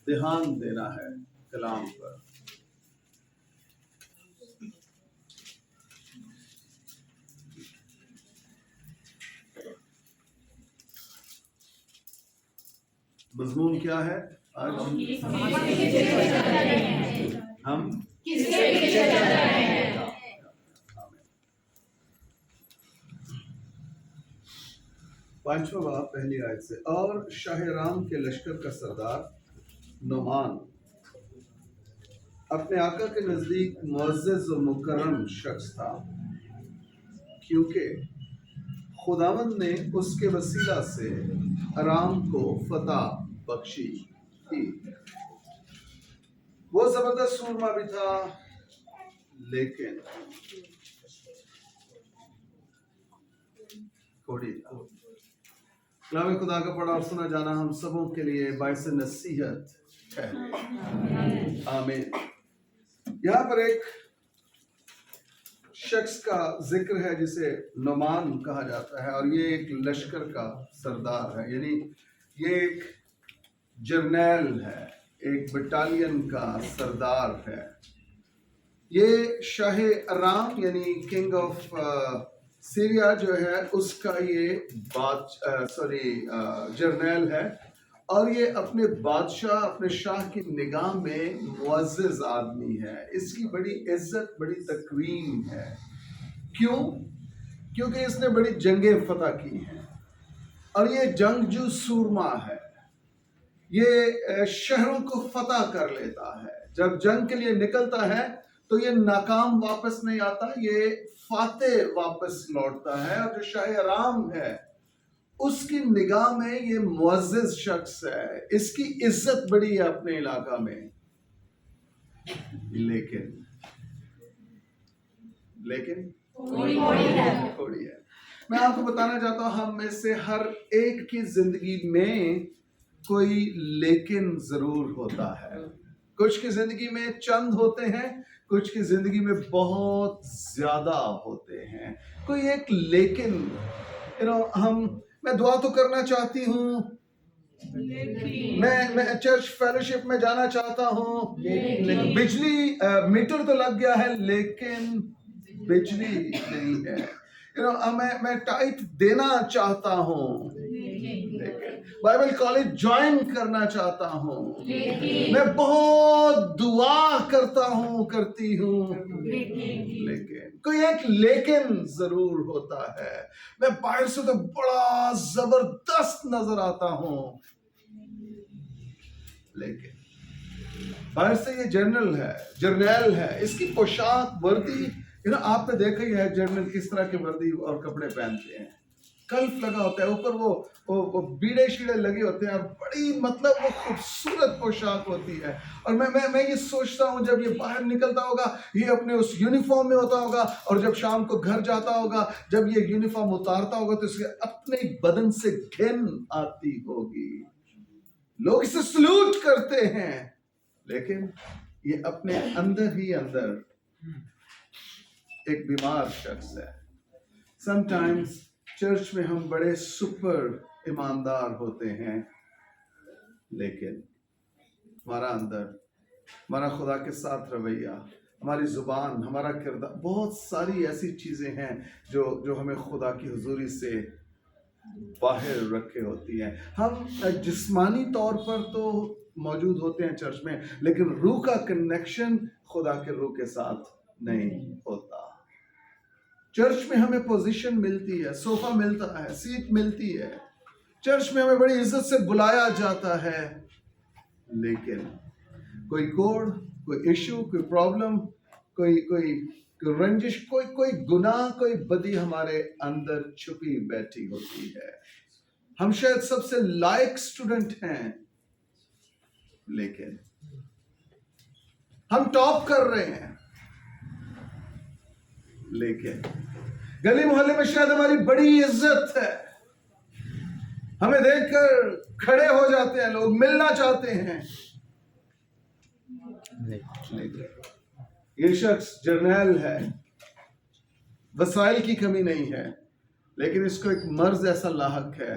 دھیان دینا ہے کلام پر۔ مضمون کیا ہے آج؟ ہم کس کے پیچھے چل رہے ہیں؟ پانچواں باب پہلی آیت سے، اور شاہ رام کے لشکر کا سردار نعمان اپنے آقا کے نزدیک معزز و مکرم شخص تھا، کیونکہ خداوند نے اس کے وسیلہ سے ارام کو فتح بخشی تھی۔ وہ زبردست سورما بھی تھا، لیکن کوڑی تھا۔ کلام خدا کا پڑھا اور سنا جانا ہم سبوں کے لیے باعث نصیحت ہے۔ آمین۔ یہاں پر ایک شخص کا ذکر ہے جسے نعمان کہا جاتا ہے، اور یہ ایک لشکر کا سردار ہے، یعنی یہ ایک جرنیل ہے، ایک بٹالین کا سردار ہے۔ یہ شاہ ارام یعنی کنگ آف سیریا جو ہے اس کا یہ جرنیل ہے، اور یہ اپنے بادشاہ اپنے شاہ کی نگاہ میں معزز آدمی ہے، اس کی بڑی عزت بڑی تکریم ہے۔ کیوں؟ کیونکہ اس نے بڑی جنگیں فتح کی ہیں، اور یہ جنگجو سورما ہے، یہ شہروں کو فتح کر لیتا ہے۔ جب جنگ کے لیے نکلتا ہے تو یہ ناکام واپس نہیں آتا، یہ فاتح واپس لوٹتا ہے، اور جو شاہ ارام ہے اس کی نگاہ میں یہ معزز شخص ہے، اس کی عزت بڑی ہے اپنے علاقہ میں۔ لیکن تھوڑی ہے۔ میں آپ کو بتانا چاہتا ہوں، ہم میں سے ہر ایک کی زندگی میں کوئی لیکن ضرور ہوتا ہے۔ کچھ کی زندگی میں چند ہوتے ہیں، کچھ کی زندگی میں بہت زیادہ ہوتے ہیں۔ کوئی ایک لیکن میں دعا تو کرنا چاہتی ہوں، میں چرچ فیلوشپ میں جانا چاہتا ہوں، لیکن بجلی میٹر تو لگ گیا ہے لیکن بجلی نہیں ہے۔ میں ٹائپ دینا چاہتا ہوں، بائبل کالج جوائن کرنا چاہتا ہوں، میں بہت دعا کرتی ہوں، لیکن کوئی ایک لیکن ضرور ہوتا ہے۔ میں باہر سے تو بڑا زبردست نظر آتا ہوں، لیکن باہر سے یہ جرنیل ہے، اس کی پوشاک وردی آپ نے دیکھا ہی ہے جرنل کس طرح کے وردی اور کپڑے پہنتے ہیں، کلف لگا ہوتا ہے، اوپر وہ بیڑے شیڑے لگے ہوتے ہیں، اور بڑی وہ خوبصورت پوشاک ہوتی ہے۔ اور میں یہ سوچتا ہوں جب یہ باہر نکلتا ہوگا، یہ اپنے اس یونیفارم میں ہوتا ہوگا، اور جب شام کو گھر جاتا ہوگا، جب یہ یونیفارم اتارتا ہوگا تو اس کے اپنے بدن سے گھن آتی ہوگی، لوگ اسے سلوٹ کرتے ہیں، لیکن یہ اپنے اندر ہی اندر ایک بیمار شخص ہے۔ سم ٹائمز چرچ میں ہم بڑے سپر ایماندار ہوتے ہیں، لیکن ہمارا اندر، ہمارا خدا کے ساتھ رویہ، ہماری زبان، ہمارا کردار، بہت ساری ایسی چیزیں ہیں جو ہمیں خدا کی حضوری سے باہر رکھے ہوتی ہیں۔ ہم جسمانی طور پر تو موجود ہوتے ہیں چرچ میں، لیکن روح کا کنیکشن خدا کے روح کے ساتھ نہیں ہوتا۔ چرچ میں ہمیں پوزیشن ملتی ہے، صوفہ ملتا ہے، سیٹ ملتی ہے، چرچ میں ہمیں بڑی عزت سے بلایا جاتا ہے، لیکن کوئی کوڑ، کوئی ایشو، کوئی پرابلم، کوئی رنجش، کوئی گناہ، کوئی بدی ہمارے اندر چھپی بیٹھی ہوتی ہے۔ ہم شاید سب سے لائق اسٹوڈنٹ ہیں، لیکن ہم ٹاپ کر رہے ہیں، لیکن گلی محلے میں شاید ہماری بڑی عزت ہے، ہمیں دیکھ کر کھڑے ہو جاتے ہیں، لوگ ملنا چاہتے ہیں، یہ شخص جرنیل ہے، وسائل کی کمی نہیں ہے، لیکن اس کو ایک مرض ایسا لاحق ہے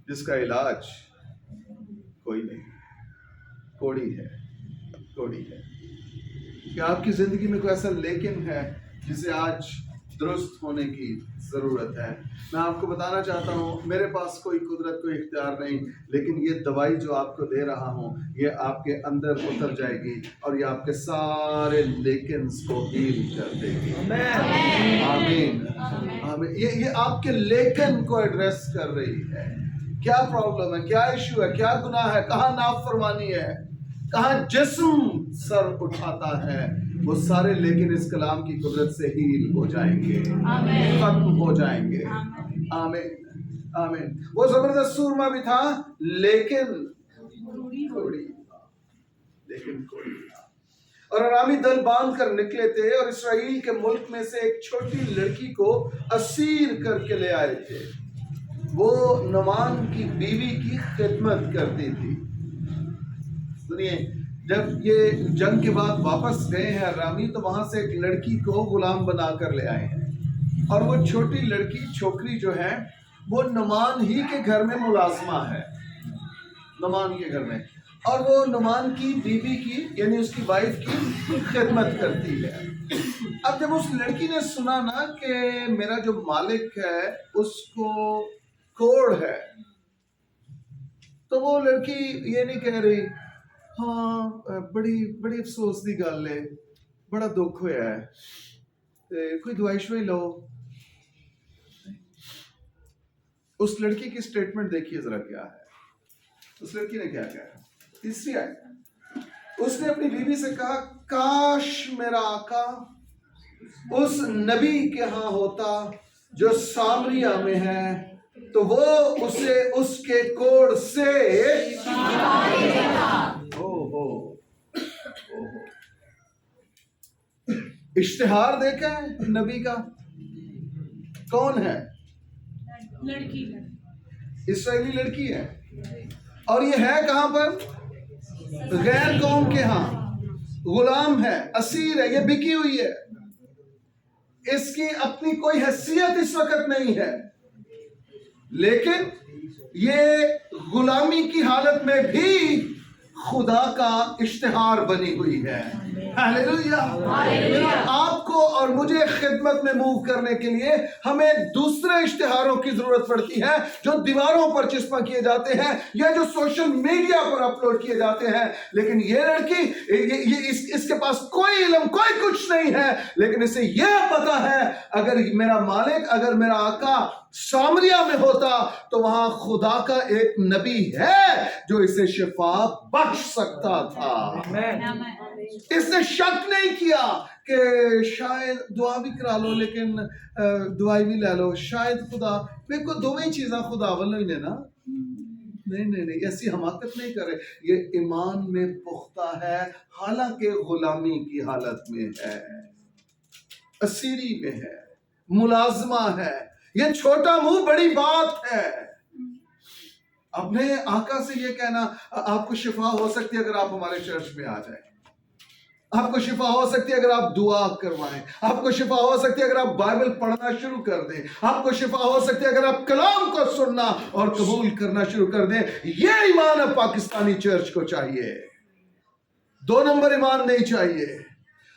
جس کا علاج کوئی کوڑی ہے کہ آپ کی زندگی میں کوئی ایسا لیکن ہے جسے آج درست ہونے کی ضرورت ہے. میں آپ کو بتانا چاہتا ہوں میرے پاس کوئی قدرت کوئی اختیار نہیں، لیکن یہ دوائی جو آپ کو دے رہا ہوں یہ آپ کے اندر اتر جائے گی اور یہ آپ کے سارے لیکنز کو ہیل کر دے گی. آمین آمین. یہ آپ کے لیکن کو ایڈریس کر رہی ہے. کیا پرابلم ہے، کیا ایشو ہے، کیا گناہ ہے، کہاں نافرمانی ہے، کہاں جسم سر اٹھاتا ہے، وہ سارے لیکن اس کلام کی قدرت سے ہیل ہو جائیں گے، ختم ہو جائیں گے. آمین آمین. وہ زبردست سورما بھی تھا لیکن کوڑی تھا. اور آرامی دل باندھ کر نکلے تھے اور اسرائیل کے ملک میں سے ایک چھوٹی لڑکی کو اسیر کر کے لے آئے تھے. وہ نعمان کی بیوی کی خدمت کرتی تھی. سنیے، جب یہ جنگ کے بعد واپس گئے ہیں ارامی تو وہاں سے ایک لڑکی کو غلام بنا کر لے آئے ہیں، اور وہ چھوٹی لڑکی چھوکری جو ہے وہ نعمان ہی کے گھر میں ملازمہ ہے، نعمان کے گھر میں، اور وہ نعمان کی بیوی کی یعنی اس کی وائف کی خدمت کرتی ہے. اب جب اس لڑکی نے سنا نا کہ میرا جو مالک ہے اس کو کوڑ ہے، تو وہ لڑکی یہ نہیں کہہ رہی ہاں بڑی افسوس دی گل ہے، بڑا دکھ ہویا ہے تے کوئی دوائی شوائی لو. اس لڑکی کی سٹیٹمنٹ دیکھیے ذرا کیا ہے. اس لڑکی نے کیا کہا؟ تیسری آیت، اس نے اپنی بیوی سے کہا کاش میرا آقا اس نبی کے ہاں ہوتا جو سامریہ میں ہے، تو وہ اسے اس کے کوڑ سے اشتہار دیکھا ہے نبی کا. کون ہے؟ لڑکی، اسرائیلی لڑکی ہے، اور یہ ہے کہاں پر؟ غیر قوم کے ہاں، غلام ہے، اسیر ہے، یہ بکی ہوئی ہے، اس کی اپنی کوئی حیثیت اس وقت نہیں ہے، لیکن یہ غلامی کی حالت میں بھی خدا کا اشتہار بنی ہوئی ہے. ہاللیلویہ. آپ کو اور مجھے خدمت میں موو کرنے کے لیے ہمیں دوسرے اشتہاروں کی ضرورت پڑتی ہے جو دیواروں پر چسپاں کیے جاتے ہیں یا جو سوشل میڈیا پر اپلوڈ کیے جاتے ہیں. لیکن یہ لڑکی اس کے پاس کوئی علم کوئی کچھ نہیں ہے، لیکن اسے یہ پتا ہے اگر میرا مالک، اگر میرا آقا سامریہ میں ہوتا تو وہاں خدا کا ایک نبی ہے جو اسے شفا بخش سکتا تھا. اس نے شک نہیں کیا کہ شاید دعا بھی کرا لو لیکن دعائی بھی لے لو، شاید خدا میرے کو دونوں چیزاں خدا والوں ہی نے نا. نہیں ایسی حماقت نہیں کرے. یہ ایمان میں پختہ ہے، حالانکہ غلامی کی حالت میں ہے، اسیری میں ہے، ملازمہ ہے. یہ چھوٹا منہ بڑی بات ہے. اپنے آقا سے یہ کہنا آپ کو شفا ہو سکتی ہے اگر آپ ہمارے چرچ میں آ جائیں، آپ کو شفا ہو سکتی ہے اگر آپ دعا کروائیں، آپ کو شفا ہو سکتی ہے اگر آپ بائبل پڑھنا شروع کر دیں، آپ کو شفا ہو سکتی ہے اگر آپ کلام کو سننا اور قبول کرنا شروع کر دیں. یہ ایمان اب پاکستانی چرچ کو چاہیے، 2 نمبر ایمان نہیں چاہیے.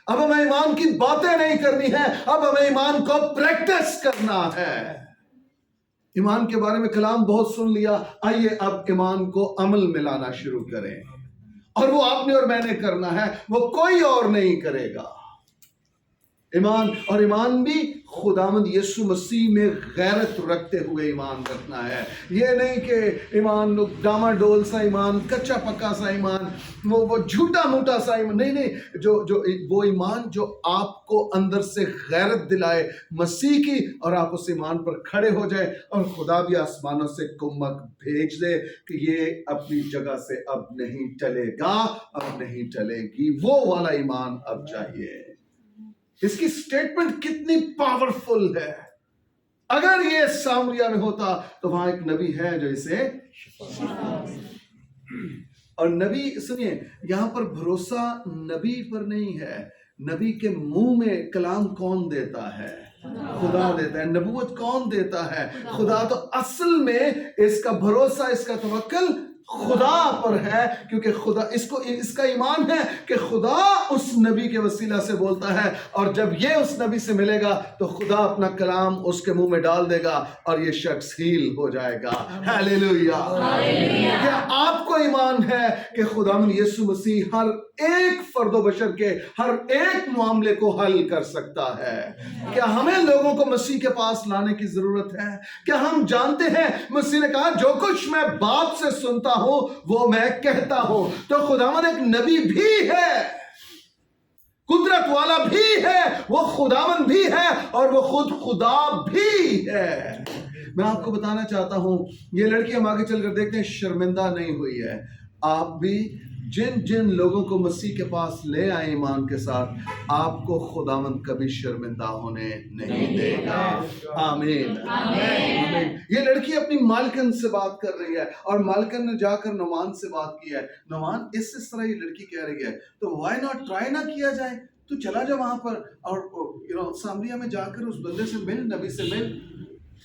اب ہمیں ایمان کی باتیں نہیں کرنی ہے، اب ہمیں ایمان کو پریکٹس کرنا ہے. ایمان کے بارے میں کلام بہت سن لیا، آئیے اب ایمان کو عمل میں لانا شروع کریں. اور وہ آپ نے اور میں نے کرنا ہے، وہ کوئی اور نہیں کرے گا. ایمان بھی خداوند یسوع مسیح میں غیرت رکھتے ہوئے ایمان رکھنا ہے. یہ نہیں کہ ایمان ڈاما ڈول سا ایمان، کچا پکا سا ایمان، وہ جھوٹا موٹا سا ایمان نہیں. جو وہ ایمان جو آپ کو اندر سے غیرت دلائے مسیح کی، اور آپ اس ایمان پر کھڑے ہو جائے اور خدا بھی آسمانوں سے کمک بھیج دے کہ یہ اپنی جگہ سے اب نہیں ٹلے گا، اب نہیں ٹلے گی. وہ والا ایمان اب چاہیے. اس کی سٹیٹمنٹ کتنی پاورفل ہے. اگر یہ سامریہ میں ہوتا تو وہاں ایک نبی ہے جو اسے اور نبی، سنیے یہاں پر بھروسہ نبی پر نہیں ہے. نبی کے منہ میں کلام کون دیتا ہے؟ خدا دیتا ہے. نبوت کون دیتا ہے؟ خدا. تو اصل میں اس کا بھروسہ، اس کا توکل خدا پر ہے، کیونکہ خدا اس کا ایمان ہے کہ خدا اس نبی کے وسیلہ سے بولتا ہے، اور جب یہ اس نبی سے ملے گا تو خدا اپنا کلام اس کے منہ میں ڈال دے گا اور یہ شخص ہیل ہو جائے گا۔ ہیلیلویا۔ کیا آپ کو ایمان ہے کہ خداوند یسوع مسیح ہر ایک فرد و بشر کے ہر ایک معاملے کو حل کر سکتا ہے؟ کیا ہمیں لوگوں کو مسیح کے پاس لانے کی ضرورت ہے؟ کیا ہم جانتے ہیں مسیح نے کہا جو کچھ میں باپ سے سنتا ہوں وہ میں کہتا ہوں؟ تو خداوند ایک نبی بھی ہے، قدرت والا بھی ہے، وہ خداوند بھی ہے اور وہ خود خدا بھی ہے۔ میں آپ کو بتانا چاہتا ہوں، یہ لڑکی ہم آگے چل کر دیکھتے ہیں شرمندہ نہیں ہوئی ہے۔ آپ بھی جن لوگوں کو مسیح کے پاس لے آئے ایمان کے ساتھ، آپ کو خداوند کبھی شرمندہ ہونے نہیں دے گا۔ آمین آمین۔ یہ لڑکی اپنی مالکن سے بات کر رہی ہے اور مالکن نے جا کر نعمان سے بات کی ہے۔ نعمان اس طرح یہ لڑکی کہہ رہی ہے تو وائی ناٹ ٹرائی نہ کیا جائے؟ تو چلا جا وہاں پر اور سامریہ میں جا کر اس بندے سے مل، نبی سے مل۔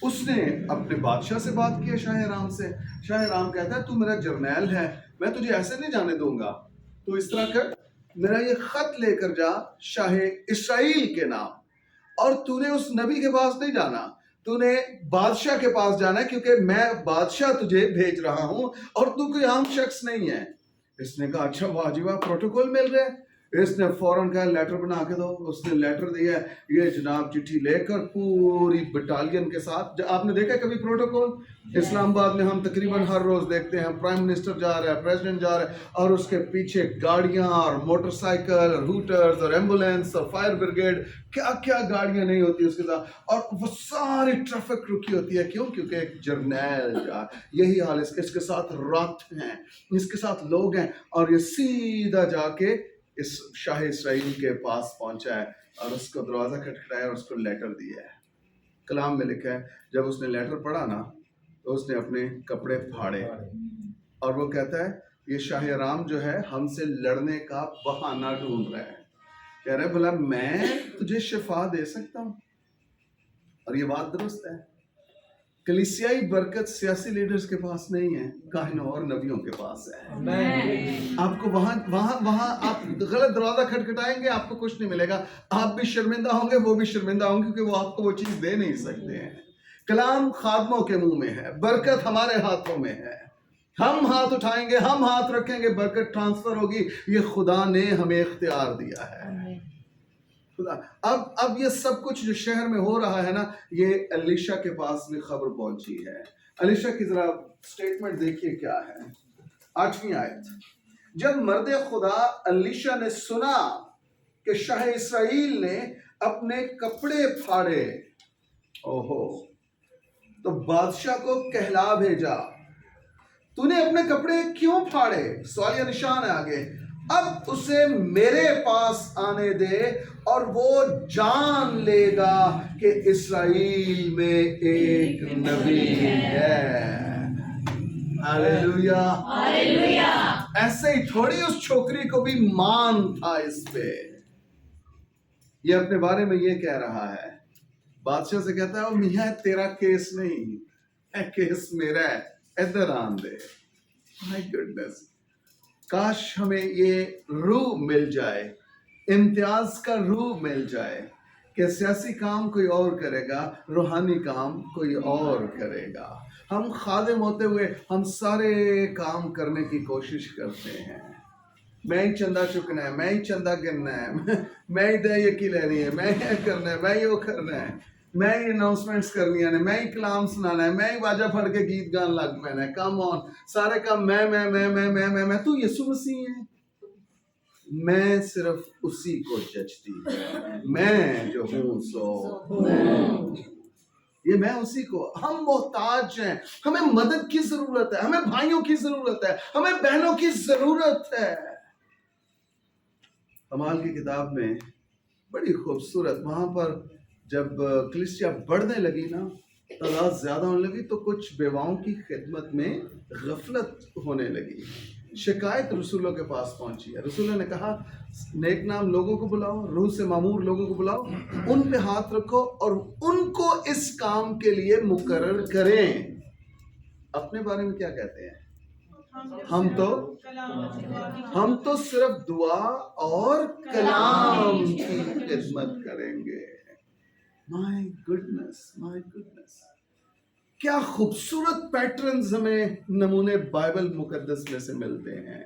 اس نے اپنے بادشاہ سے بات کی ہے، شاہ رام سے۔ شاہ رام کہتا ہے تو میرا جرنیل ہے، میں تجھے ایسے نہیں جانے دوں گا، تو اس طرح کر، میرا یہ خط لے کر جا شاہ اسرائیل کے نام، اور تو نے اس نبی کے پاس نہیں جانا، تو نے بادشاہ کے پاس جانا ہے، کیونکہ میں بادشاہ تجھے بھیج رہا ہوں اور تو کوئی عام شخص نہیں ہے۔ اس نے کہا اچھا واجبہ پروٹوکول مل رہے ہیں۔ اس نے فوراً کہا لیٹر بنا کے دو۔ اس نے لیٹر دیا، یہ جناب چٹھی لے کر پوری بٹالین کے ساتھ۔ آپ نے دیکھا کبھی پروٹوکول؟ اسلام آباد میں ہم تقریباً ہر روز دیکھتے ہیں پرائم منسٹر جا رہا ہے، پریزیڈنٹ جا رہا ہے، اور اس کے پیچھے گاڑیاں اور موٹر سائیکل اور ہوٹرز اور ایمبولینس اور فائر بریگیڈ، کیا کیا گاڑیاں نہیں ہوتی اس کے ساتھ، اور وہ ساری ٹریفک رکی ہوتی ہے۔ کیوں؟ کیونکہ ایک جرنیل جا، یہی حال اس کے ساتھ رات ہیں، اس کے ساتھ لوگ ہیں، اور یہ سیدھا جا کے اس شاہ اسرائیل کے پاس پہنچا ہے اور اس کو دروازہ کھٹکھٹایا اور اس کو لیٹر دیا ہے۔ کلام میں لکھا ہے جب اس نے لیٹر پڑھا نا تو اس نے اپنے کپڑے پھاڑے، اور وہ کہتا ہے یہ شاہ رام جو ہے ہم سے لڑنے کا بہانہ ڈھونڈ رہا ہے، کہہ رہا ہے بھلا میں تجھے شفا دے سکتا ہوں۔ اور یہ بات درست ہے، کلیسیائی برکت سیاسی لیڈرز کے پاس نہیں ہے، کاہنوں اور نبیوں کے پاس ہے۔ آپ کو وہاں آپ غلط دروازہ کھٹکھٹائیں گے، آپ کو کچھ نہیں ملے گا، آپ بھی شرمندہ ہوں گے، وہ بھی شرمندہ ہوں گے، کیونکہ وہ آپ کو وہ چیز دے نہیں سکتے ہیں۔ کلام خادموں کے منہ میں ہے، برکت ہمارے ہاتھوں میں ہے۔ ہم ہاتھ اٹھائیں گے، ہم ہاتھ رکھیں گے، برکت ٹرانسفر ہوگی۔ یہ خدا نے ہمیں اختیار دیا ہے۔ خدا اب یہ سب کچھ جو شہر میں ہو رہا ہے نا، یہ الیشا کے پاس بھی خبر پہنچی ہے۔ الیشا کی ذرا سٹیٹمنٹ دیکھیے کیا ہے، 8ویں آیت۔ جب مرد خدا الیشا نے سنا کہ شاہ اسرائیل نے اپنے کپڑے پھاڑے، تو بادشاہ کو کہلا بھیجا، تو نے اپنے کپڑے کیوں پھاڑے؟ سوالیہ نشان ہے آگے۔ اب اسے میرے پاس آنے دے اور وہ جان لے گا کہ اسرائیل میں ایک نبی ہے۔ ہاللیلویا ہاللیلویا۔ ایسے ہی تھوڑی اس چھوکری کو بھی مان تھا اس پہ۔ یہ اپنے بارے میں یہ کہہ رہا ہے، بادشاہ سے کہتا ہے میاں تیرا کیس نہیں ہے، کیس میرا ہے، ادھر آن دے۔ مائی گڈنس، کاش ہمیں یہ روح مل جائے، امتیاز کا روح مل جائے کہ سیاسی کام کوئی اور کرے گا، روحانی کام کوئی اور کرے گا۔ ہم خادم ہوتے ہوئے ہم سارے کام کرنے کی کوشش کرتے ہیں، میں ہی چندہ چکنا ہے، میں ہی چندہ گننا ہے، میں ہی دے یکی لینی ہے، میں یہ کرنا ہے، میں یہ کرنا ہے، میں ہی اناؤنسمنٹس کرنی ہے، میں ہی کلام سنانا ہے، میں ہی واجہ پڑھ کے گیت گان لگ پینا ہے۔ کم آن، سارے کام میں۔ تو یسوع مسیح ہے، میں صرف اسی کو جچتی ہے، میں جو ہوں سو میں، یہ میں اسی کو۔ ہم محتاج ہیں، ہمیں مدد کی ضرورت ہے، ہمیں بھائیوں کی ضرورت ہے، ہمیں بہنوں کی ضرورت ہے۔ اعمال کی کتاب میں بڑی خوبصورت، وہاں پر جب کلیسیا بڑھنے لگی نا، تعداد زیادہ ہونے لگی، تو کچھ بیواؤں کی خدمت میں غفلت ہونے لگی۔ شکایت رسولوں کے پاس پہنچی ہے۔ رسولوں نے کہا نیک نام لوگوں کو بلاؤ، روح سے معمور لوگوں کو بلاؤ، ان پہ ہاتھ رکھو اور ان کو اس کام کے لیے مقرر کریں۔ اپنے بارے میں کیا کہتے ہیں؟ ہم تو صرف دعا اور کلام کی خدمت کریں گے. مائی گڈنس کیا خوبصورت پیٹرنز ہمیں نمونے بائبل مقدس میں سے ملتے ہیں.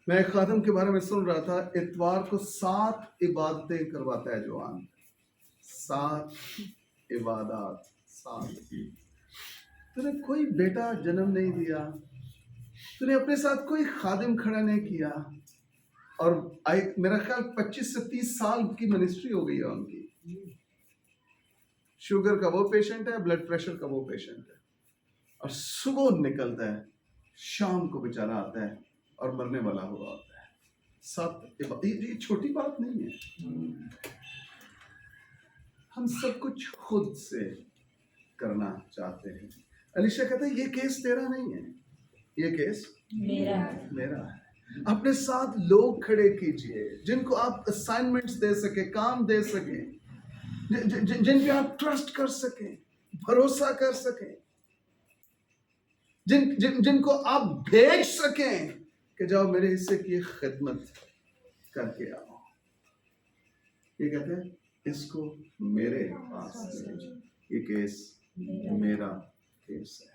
میں ایک خادم کے بارے میں سن رہا تھا، اتوار کو 7 عبادتیں کرواتا ہے جوان. 7 عبادات. 7. تو نے کوئی بیٹا جنم نہیں دیا، تو نے اپنے ساتھ کوئی خادم کھڑا نہیں کیا، اور میرا خیال 25 سے 30 سال کی منسٹری ہو گئی ہے ان کی. شوگر کا وہ پیشنٹ ہے، بلڈ پریشر کا وہ پیشنٹ ہے، اور صبح نکلتا ہے، شام کو بیچارہ آتا ہے اور مرنے والا ہوا ہوتا ہے. 7 یہ چھوٹی بات نہیں ہے. ہم سب کچھ خود سے کرنا چاہتے ہیں. علیشا کہتا ہے یہ کیس تیرا نہیں ہے، یہ کیس میرا ہے. اپنے ساتھ لوگ کھڑے کیجئے جن کو آپ اسائنمنٹس دے سکیں، کام دے سکیں، جن پہ آپ ٹرسٹ کر سکیں، بھروسہ کر سکیں، جن کو آپ بھیج سکیں کہ جاؤ میرے حصے کی خدمت کر کے آؤ. یہ کہتے ہیں اس کو میرے پاس بھیج، یہ کیس میرا کیس ہے.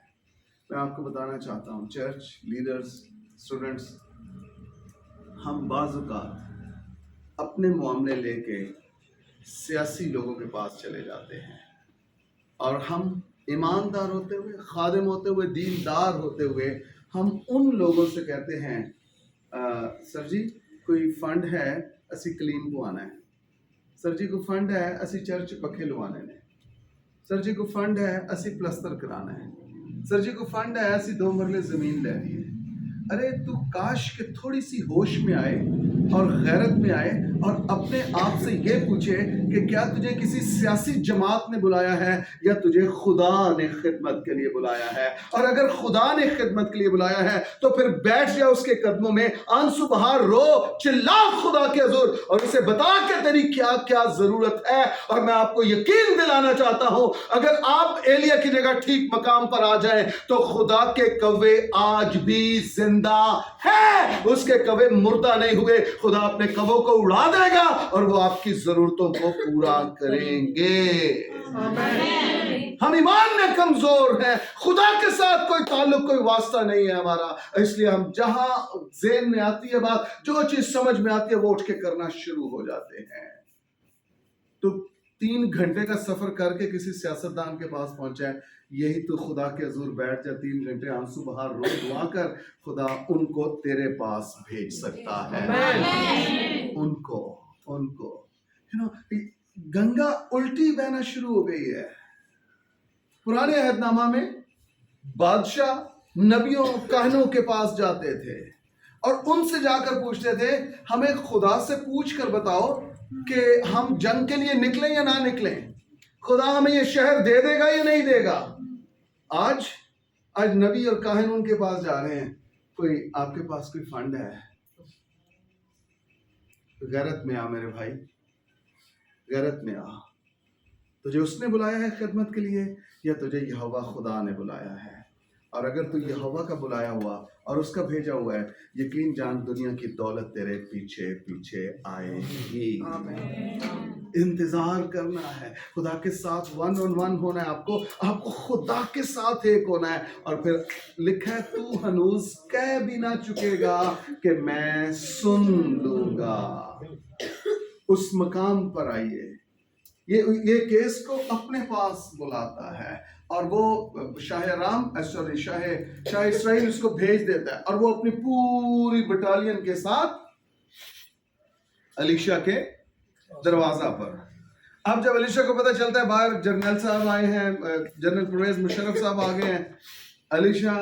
میں آپ کو بتانا چاہتا ہوں، چرچ لیڈرز، اسٹوڈنٹس، ہم بعض اوقات اپنے معاملے لے کے سیاسی لوگوں کے پاس چلے جاتے ہیں، اور ہم ایماندار ہوتے ہوئے، خادم ہوتے ہوئے، دیندار ہوتے ہوئے ہم ان لوگوں سے کہتے ہیں سر جی کوئی فنڈ ہے اسی کلین کو آنا ہے، سر جی کو فنڈ ہے اسی چرچ پکھے لوانے نے، سر جی کو فنڈ ہے اسی پلستر کرانا ہے، سر جی کو فنڈ ہے اسی 2 مرلے زمین لینی ہے. ارے تو کاش کہ تھوڑی سی ہوش میں آئے اور غیرت میں آئے اور اپنے آپ سے یہ پوچھے کہ کیا تجھے کسی سیاسی جماعت نے بلایا ہے یا تجھے خدا نے خدمت کے لیے بلایا ہے. اور اگر خدا نے خدمت کے لیے بلایا ہے تو پھر بیٹھ جا اس کے قدموں میں، آنسو بہار رو، چلا خدا کے حضور اور اسے بتا کہ تیری کیا کیا ضرورت ہے. اور میں آپ کو یقین دلانا چاہتا ہوں اگر آپ ایلیا کی جگہ ٹھیک مقام پر آ جائیں تو خدا کے کوے آج بھی زندہ ہے. اس کے کوے مردہ نہیں ہوئے. خدا اپنے کووں کو اڑا دے گا اور وہ آپ کی ضرورتوں کو پورا کریں گے. ہم ایمان میں کمزور ہیں، خدا کے ساتھ کوئی تعلق، کوئی واسطہ نہیں ہے ہمارا. اس لیے ہم جہاں ذہن میں آتی ہے بات، جو چیز سمجھ میں آتی ہے وہ اٹھ کے کرنا شروع ہو جاتے ہیں. تو 3 گھنٹے کا سفر کر کے کسی سیاستدان کے پاس پہنچا ہے، یہی تو خدا کے حضور بیٹھ جا 3 گھنٹے آنسو بہار رو دعا کر، خدا ان کو تیرے پاس بھیج سکتا ہے. ان کو گنگا الٹی بہنا شروع ہو گئی ہے. پرانے عہد نامہ میں بادشاہ نبیوں کاہنوں کے پاس جاتے تھے اور ان سے جا کر پوچھتے تھے ہمیں خدا سے پوچھ کر بتاؤ کہ ہم جنگ کے لیے نکلیں یا نہ نکلیں، خدا ہمیں یہ شہر دے دے گا یا نہیں دے گا. آج نبی اور کاہن ان کے پاس جا رہے ہیں، کوئی آپ کے پاس کوئی فنڈ ہے؟ غیرت میں آ میرے بھائی، غیرت میں آ. تجھے اس نے بلایا ہے خدمت کے لیے یا تجھے یہوہ خدا نے بلایا ہے؟ اور اگر تو یہوہ کا بلایا ہوا اور اس کا بھیجا ہوا ہے، یقین جان دنیا کی دولت تیرے پیچھے پیچھے آئے گی. انتظار کرنا ہے، خدا کے ساتھ 1 on 1 ہونا ہے. آپ کو خدا کے ساتھ ایک ہونا ہے. اور پھر لکھا ہے تو ہنوز کہہ بھی نہ چکے گا کہ میں سن لوں گا. اس مقام پر آئیے. یہ کیس کو اپنے پاس بلاتا ہے اور وہ شاہ اسرائیل اس کو بھیج دیتا ہے اور وہ اپنی پوری بٹالین کے ساتھ علیشا کے دروازہ پر. اب جب علیشا کو پتہ چلتا ہے باہر جنرل صاحب آئے ہیں، جنرل پرویز مشرف صاحب آ گئے ہیں، علیشا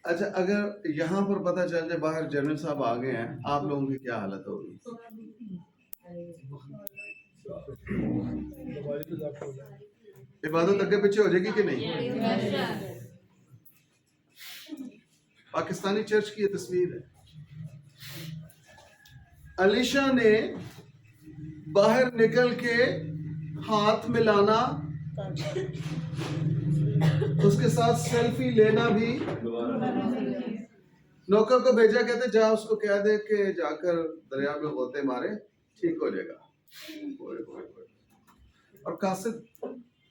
اچھا اگر یہاں پر پتہ چل جائے باہر جنرل صاحب آ گئے ہیں، آپ لوگوں کی کیا حالت ہوگی؟ عبادت اگے پیچھے ہو جائے گی کہ نہیں؟ پاکستانی چرچ کی یہ تصویر ہے. علیشا نے باہر نکل کے ہاتھ ملانا اس کے ساتھ سیلفی لینا بھی. نوکر کو بھیجا, کہتے جا اس کو کہہ دے کہ جا کر دریا میں غوطے مارے, ٹھیک ہو جائے گا. اور قاصد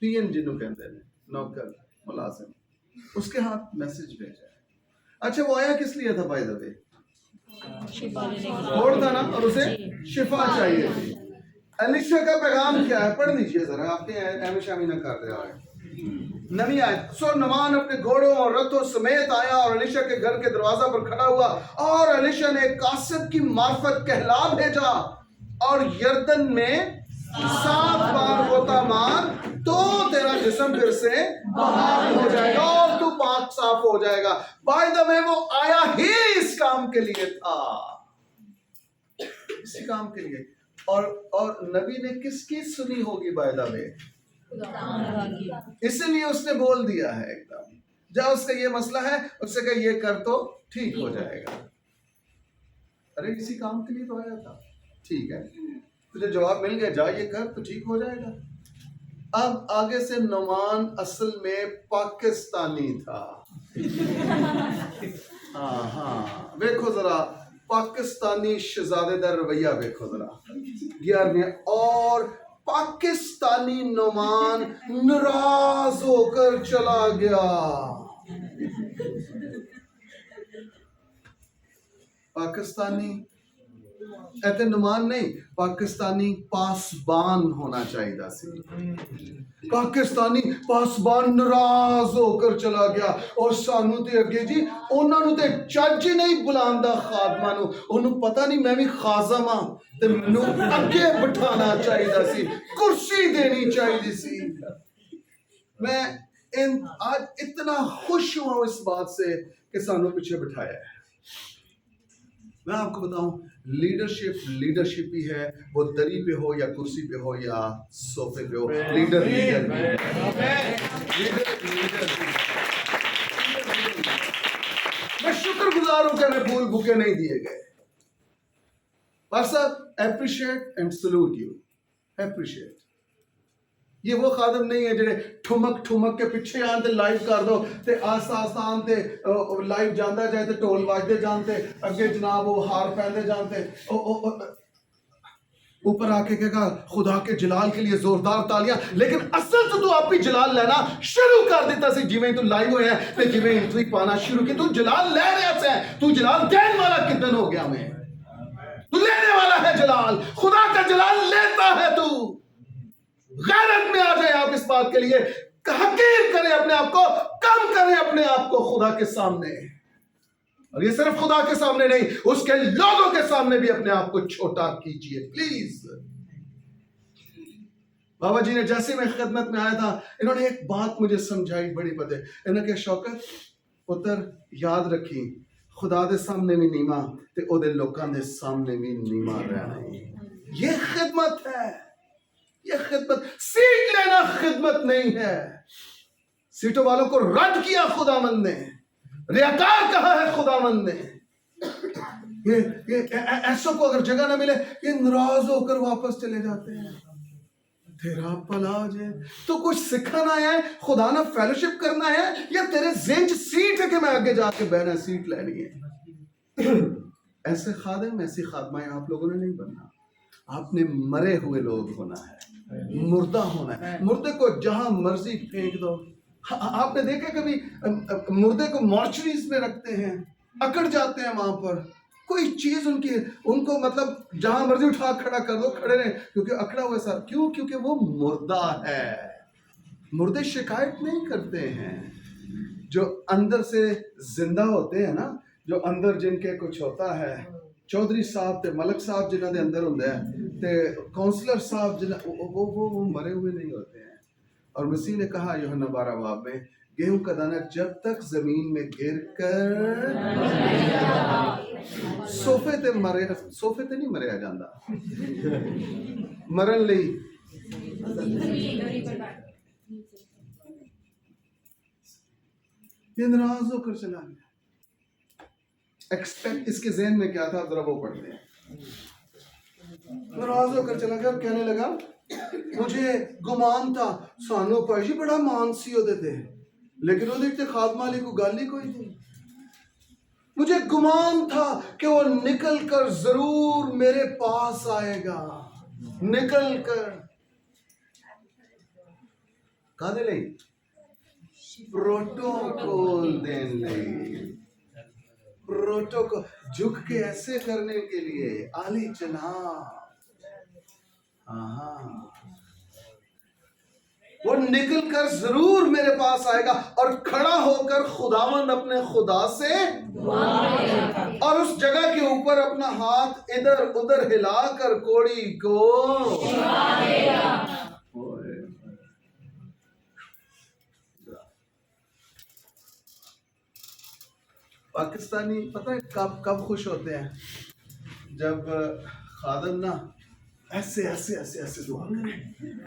پی این جنوں کہتے ہیں, نوکر ملازم, اس کے ہاتھ میسج بھیجا. اچھا وہ آیا کس لیے تھا بھائی دبے؟ کوڑ تھا نا, اور اسے شفا چاہیے تھی. الیشا کا پیغام کیا ہے؟ پڑھ لیجیے ذرا, آپ کے اہم شامی نہ کر رہے ہیں. نبی آئے سو نعمان اپنے گھوڑوں اور رتھوں سمیت آیا اور الیشا کے گھر کے دروازہ پر کھڑا ہوا, اور الیشا نے قاصد کی معرفت کہلا بھیجا, اور یردن میں 7 بار غوطہ مار تو تیرا جسم پھر سے بحال ہو جائے گا اور تو پاک صاف ہو جائے گا. بائی دا وے وہ آیا ہی اس کام کے لیے تھا, اسی کام کے لیے. اور نبی نے کس کی سنی ہوگی بائی دا وے؟ اسی لیے اس نے بول دیا ہے ایک دم, جب اس کا یہ مسئلہ ہے اس سے کہ یہ کر تو ٹھیک ہو جائے گا. ارے اسی کام کے لیے تو آیا تھا, ٹھیک ہے تجھے جواب مل گیا, جا یہ کر تو ٹھیک ہو جائے گا. اب آگے سے نعمان اصل میں پاکستانی تھا. ہاں دیکھو ذرا پاکستانی شہزادے دا رویہ دیکھو ذرا 11ویں, اور پاکستانی نعمان ناراض ہو کر چلا گیا. پاکستانی ایتے نعمان نہیں, پاکستانی پاسبان ہونا چاہیے سی. پاکستانی پاسبان ناراض ہو کر چلا گیا, اور سانو تے اگے جی انہاں نو تے چج نہیں بلاندا خادمہ نو, انہوں پتہ نہیں میں بھی خازم ہاں تے مینوں اگے بٹھانا چاہیے سی, کرسی دینی چاہیے سی. میں آج اتنا خوش ہوا اس بات سے کہ سانو پیچھے بٹھایا ہے. میں آپ کو بتاؤں, لیڈرشپ ہی ہے, وہ دری پہ ہو یا کرسی پہ ہو یا صوفے پہ ہو, لیڈر میں شکر گزار ہوں کہ ہمیں پھول بکے نہیں دیے گئے. پاسا appreciate and salute you, appreciate. یہ وہ خادم نہیں ہے جڑے ٹھمک کے پیچھے آن تے لائیو کر دو تے آستا آن تے لائیو جاندا جائے تے ٹول واجدے جانتے اگے جناب وہ ہار پہندے جانتے, اوپر آ کے کہا خدا کے جلال کے لیے زوردار تالیاں, لیکن اصل تو اپنی جلال لینا شروع کر دیتا سی جویں تو لائیو ہوئے ہیں تے جویں انٹری پانا شروع کی. تو جلال لے رہا سے, تو جلال دین والا کتن ہو گیا, میں تو لینے والا ہے جلال, خدا کا جلال لیتا ہے. تو غیرت میں آ جائے آپ اس بات کے لیے, حقیر کریں اپنے آپ کو, کم کریں اپنے آپ کو خدا کے سامنے. اور یہ صرف خدا کے سامنے نہیں, اس کے لوگوں کے سامنے بھی اپنے آپ کو چھوٹا کیجئے پلیز. بابا جی نے جیسے میں خدمت میں آیا تھا, انہوں نے ایک بات مجھے سمجھائی بڑی پتے. انہوں نے کہا شوکت پتر یاد رکھی, خدا دے سامنے بھی نیما تے او دے لوکاں دے سامنے بھی نیما رہنا. یہ خدمت ہے, یہ خدمت. سیٹ لینا خدمت نہیں ہے. سیٹوں والوں کو رد کیا خداوند نے, ریاکار کہا ہے خداوند نے. یہ ایسوں کو اگر جگہ نہ ملے یہ ناراض ہو کر واپس چلے جاتے ہیں. تیرا بھلا جائے. تو کچھ سکھانا ہے, خدا نہ فیلوشپ کرنا ہے, یا تیرے ذہن چ سیٹ ہے کہ میں آگے جا کے بہنا سیٹ لینی ہے. ایسے خادم ایسی خادمائیں آپ لوگوں نے نہیں بننا. آپ نے مرے ہوئے لوگ ہونا ہے, مردہ ہونا ہے. مردے کو جہاں مرضی پھینک دو. آپ نے دیکھا کبھی مردے کو مارچریز میں رکھتے ہیں, اکڑ جاتے ہیں وہاں پر, کوئی چیز ان کو مطلب جہاں مرضی اٹھا کھڑا کر دو, کھڑے رہیں کیونکہ اکڑا ہوا سا. کیوں؟ کیونکہ وہ مردہ ہے. مردے شکایت نہیں کرتے ہیں. جو اندر سے زندہ ہوتے ہیں نا, جو اندر جن کے کچھ ہوتا ہے, چودھری صاحب تے ملک صاحب جنہوں نے اندر ہوندے ہیں تے کونسلر صاحب وہ مرے ہوئے نہیں ہوتے ہیں. اور مسیح نے کہا یوحنا 12 باب میں, گیہوں کا دانہ جب تک زمین میں گر کر صوفے تے نہیں مریا جاندہ, مرن لئی یہ ناراض ہو کر چلا گیا. ایکسپیکٹ اس کے ذہن میں کیا تھا ذرا وہ پڑھتے ہیں. ناراض ہو کر چلا گیا اور کہنے لگا مجھے گمان تھا سانو پاشی بڑا مان سی ہوتے تھے, لیکن وہ دیکھتے خادمہ علی کو گالی کوئی نہیں. مجھے گمان تھا کہ وہ نکل کر ضرور میرے پاس آئے گا, نکل کر کہاں دے لیں پروٹوکول دین لیں, پروٹوکول جھک کے ایسے کرنے کے لیے عالی جناب. وہ نکل کر ضرور میرے پاس آئے گا اور کھڑا ہو کر خداوند اپنے خدا سے اور اس جگہ کے اوپر اپنا ہاتھ ادھر ادھر ہلا کر کوڑی کو پاکستانی پتہ ہے کب خوش ہوتے ہیں؟ جب خادم نا ایسے ایسے ایسے ایسے دعا کریں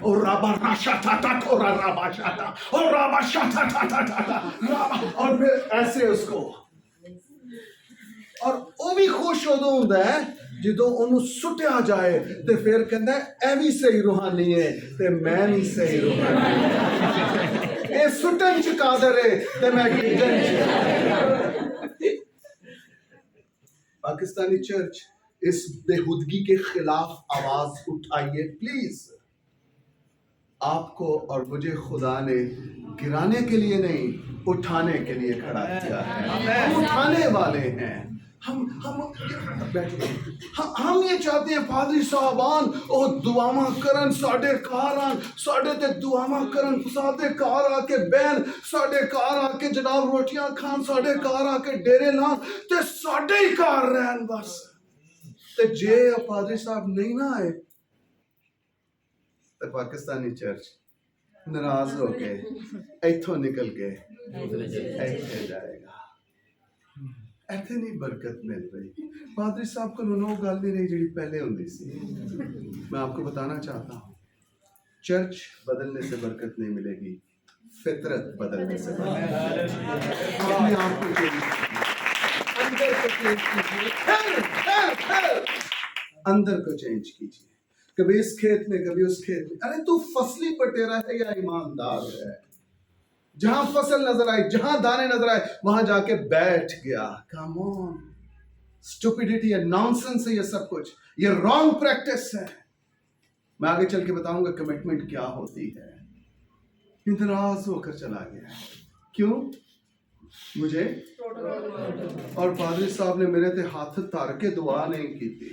اور رابا راشا تھا تھا اور رابا شا تھا اور رابا شا تھا تھا تھا تھا رابا, اور پھر ایسے اس کو, اور وہ بھی خوش ہوتا ہے جدوں انہوں سٹیا جائے تے پھر کہندا ہے اے بھی صحیح روحانی ہے تے میں بھی صحیح روحانی ہے, اے سٹن چ قادر ہے تے میں گنجن چ. پاکستانی چرچ اس بےہودگی کے خلاف آواز اٹھائیے پلیز. آپ کو اور مجھے خدا نے گرانے کے لیے نہیں اٹھانے کے لیے کھڑا کیا ہے. ہم اٹھانے والے ہیں. ہم یہ چاہتے ہیں پادری صاحبان او دعاواں کرن ساڈے کار آن, ساڈے تے دعاواں کرن, ساڈے کار آ کے بہن, ساڈے کار آ کے جناب روٹیاں کھان, ساڈے کار آ کے ڈیرے لان تے ساڈے ہی کار رہن بس. تے جے پادری صاحب نہیں نہ آئے تے پاکستانی چرچ ناراض ہو کے ایتھوں نکل کے ایتھے جائے گا. ایتھے نہیں برکت مل رہی. پادری صاحب کو انہوں گل نہیں رہی جڑی پہلے ہوندی سی. میں آپ کو بتانا چاہتا ہوں چرچ بدلنے سے برکت نہیں ملے گی, فطرت بدلنے سے برکت. اپنے آپ کو اندر کو چینج کیجیے. کبھی اس کھیت میں کبھی اس کھیت میں. ارے تو فصلی پٹیرا ہے یا ایماندار ہے؟ جہاں فصل نظر آئی, جہاں دانے نظر آئے, وہاں جا کے بیٹھ گیا. کم آن, اسٹوپیڈیٹی ہے, نانسنس ہے یہ سب کچھ, یہ رانگ پریکٹس ہے. میں آگے چل کے بتاؤں گا کمٹمنٹ کیا ہوتی ہے. ناراض ہو کر چلا گیا. کیوں؟ مجھے اور پادری صاحب نے میرے تے ہاتھ تار کے دعا نہیں کی تھی,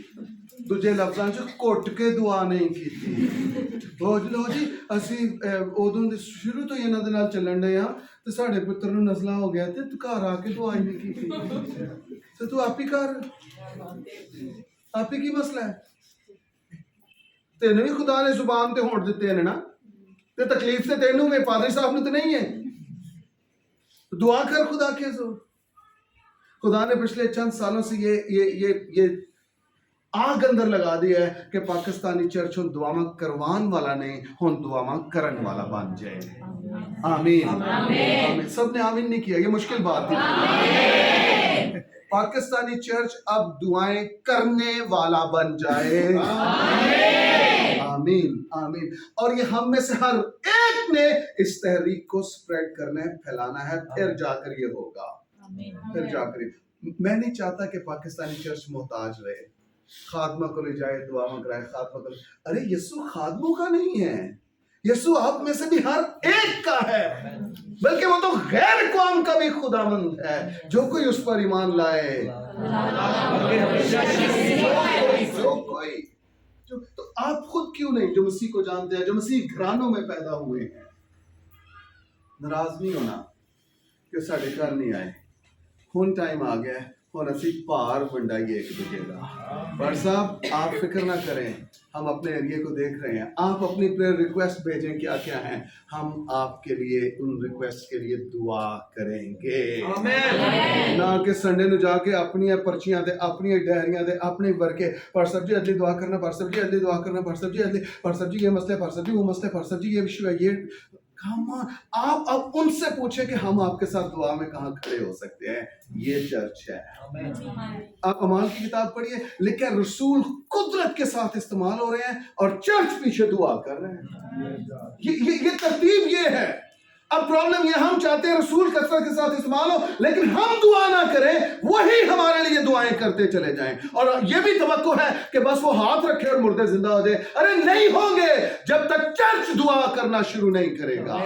دوجے لفظاں چ کٹ کے دعا نہیں کی تھی. لو جی اسی ادوں دے شروع تو انہاں دے نال چلن ڈے ہاں تے ساڈے پتر نوں نزلہ ہو گیا تے گھر آ کے دعا ہی نہیں کی تے تو آپ ہی کر, آپ ہی کی مسئلہ ہے. تینوں ہی خدا نے زبان تے ہونٹ دتے ہیں نا, تے تکلیف تے تینوں میں پادری صاحب نے تے نہیں ہے. دعا کر خدا کے زور. خدا نے پچھلے چند سالوں سے یہ آگ اندر لگا دیا ہے کہ پاکستانی چرچ ہن دعاواں کروان والا نہیں, ہن دعاواں کرن والا بن جائے. آمین آمین. سب نے آمین نہیں کیا, یہ مشکل بات ہے. پاکستانی چرچ اب دعائیں کرنے والا بن جائے. آمین آمین. اور یہ ہم میں سے ہر ایک نے اس تحریک کو سپریڈ کرنا ہے, پھیلانا ہے, پھر جا کر یہ ہوگا. پھر جا کر میں نہیں چاہتا کہ پاکستانی چرچ محتاج رہے. خادمہ کو لے جائے, دعا کرائے, خادمہ کو. ارے یسوع خادموں کا نہیں ہے, یسوع آپ میں سے بھی ہر ایک کا ہے, بلکہ وہ تو غیر اقوام کا بھی خداوند ہے. جو کوئی اس پر ایمان لائے, جو کوئی تو آپ خود کیوں نہیں جو مسیح کو جانتے ہیں, جو مسیح گھرانوں میں پیدا ہوئے ہیں, ناراض نہیں ہونا کہ ساڈے گھر نہیں آئے. ہن ٹائم آ گیا ہے, ہن اسی پار ونڈائیے ایک دوجے کا. پر صاحب آپ فکر نہ کریں, ہم اپنے ایریے کو دیکھ رہے ہیں. آپ اپنی پریئر ریکویسٹ بھیجیں کیا کیا ہیں, ہم آپ کے لیے ان ریکویسٹ کے لیے دعا کریں گے. نہ کہ سنڈے نو جا کے اپنی پرچیاں دے, اپنی ڈائریاں دے, اپنے ورکے پر سب جی ادلی دعا کرنا, پر سب جی ادلی دعا کرنا, پر سب جی ادلی, پر سب جی یہ مسئلہ, پر سب جی وہ مسئلہ, پر سب جی یہ ایشو ہے, یہ. آپ اب ان سے پوچھیں کہ ہم آپ کے ساتھ دعا میں کہاں کھڑے ہو سکتے ہیں. یہ چرچ ہے. آپ اعمال کی کتاب پڑھیے, لیکن رسول قدرت کے ساتھ استعمال ہو رہے ہیں اور چرچ پیچھے دعا کر رہے ہیں. یہ ترتیب یہ ہے. اب پرابلم یہ ہم چاہتے ہیں رسول کثرت کے ساتھ استعمال ہو لیکن ہم دعا نہ کریں, وہی ہمارے لیے دعائیں کرتے چلے جائیں اور یہ بھی توقع ہے کہ بس وہ ہاتھ رکھے اور مردے زندہ ہو جائے. ارے نہیں ہوں گے جب تک چرچ دعا کرنا شروع نہیں کرے گا.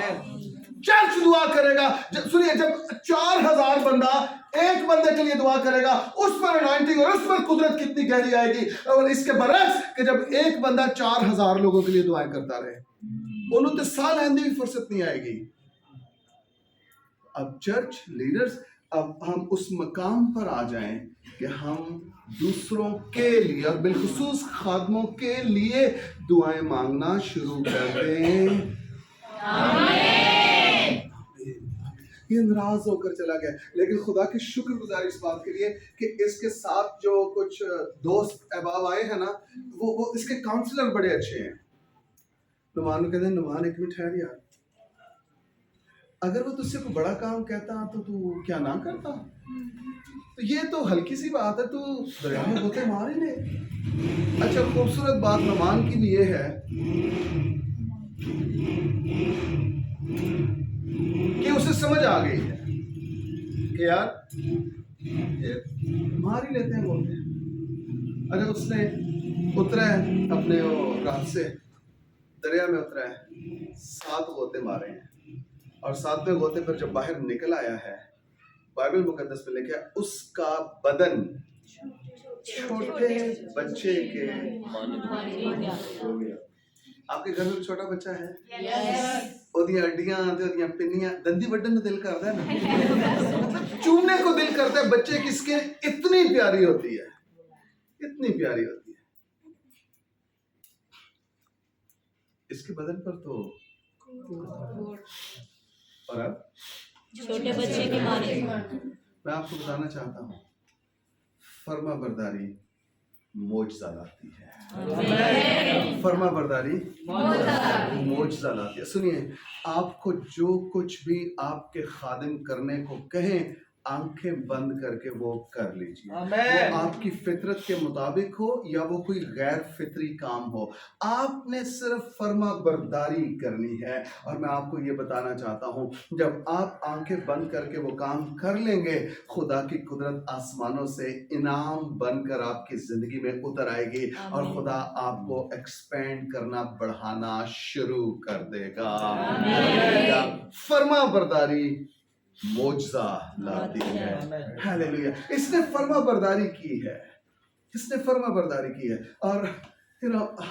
چرچ دعا کرے گا. سنیے, جب 4000 بندہ ایک بندے کے لیے دعا کرے گا, اس پر انوائنٹنگ اور اس پر قدرت کتنی گہری آئے گی. اور اس کے برعکس کہ جب ایک بندہ 4000 لوگوں کے لیے دعائیں کرتا رہے, انہوں نے سال آئندے بھی فرصت نہیں آئے گی. اب چرچ لیڈرز, اب ہم اس مقام پر آ جائیں کہ ہم دوسروں کے لیے اور بالخصوص خادموں کے لیے دعائیں مانگنا شروع کر دیں. یہ ناراض ہو کر چلا گیا, لیکن خدا کی شکر گزاری اس بات کے لیے کہ اس کے ساتھ جو کچھ دوست احباب آئے ہیں نا, وہ اس کے کاؤنسلر بڑے اچھے ہیں. نعمان کو کہتے ہیں, نعمان ایک منٹ ٹھہر یار, اگر وہ تجھ سے کوئی بڑا کام کہتا تو کیا نہ کرتا؟ تو یہ تو ہلکی سی بات ہے, تو دریا میں غوطے مار ہی لے. اچھا, خوبصورت بات نعمان کی بھی یہ ہے کہ اسے سمجھ آ گئی ہے کہ یار مار ہی لیتے ہیں غوطے. اگر اس نے اترا ہے اپنے رات سے دریا میں اترا ہے, 7 غوطے مارے ہیں, اور 7ویں غوطے پر جب باہر نکل آیا ہے, بائبل مقدس میں لکھا ہے اس کا بدن چھوٹے بچے کے. آپ کے گھر میں چھوٹا بچہ ہے, اودیاں ہڈیاں اودیاں پنیاں دندی وڈن کو دل کرتا ہے نا, چومنے کو دل کرتا ہے. بچے کی سکن اتنی پیاری ہوتی ہے, اتنی پیاری ہوتی ہے. اس کے بدن پر تو اور اب چھوٹے بچے کے معنی میں آپ کو بتانا چاہتا ہوں, فرما برداری معجزہ لاتی ہے. فرما برداری معجزہ لاتی ہے. سنیے, آپ کو جو کچھ بھی آپ کے خادم کرنے کو کہیں, آنکھیں بند کر کے وہ کر لیجیے. وہ آپ کی فطرت کے مطابق ہو یا وہ کوئی غیر فطری کام ہو, آپ نے صرف فرما برداری کرنی ہے. اور میں آپ کو یہ بتانا چاہتا ہوں, جب آپ آنکھیں بند کر کے وہ کام کر لیں گے, خدا کی قدرت آسمانوں سے انعام بن کر آپ کی زندگی میں اتر آئے گی, اور خدا آپ کو ایکسپینڈ کرنا, بڑھانا شروع کر دے گا. فرما برداری معجزہ لاتی ہے. ہاللیلویا. اس نے فرما برداری کی ہے, اس نے فرما برداری کی ہے. اور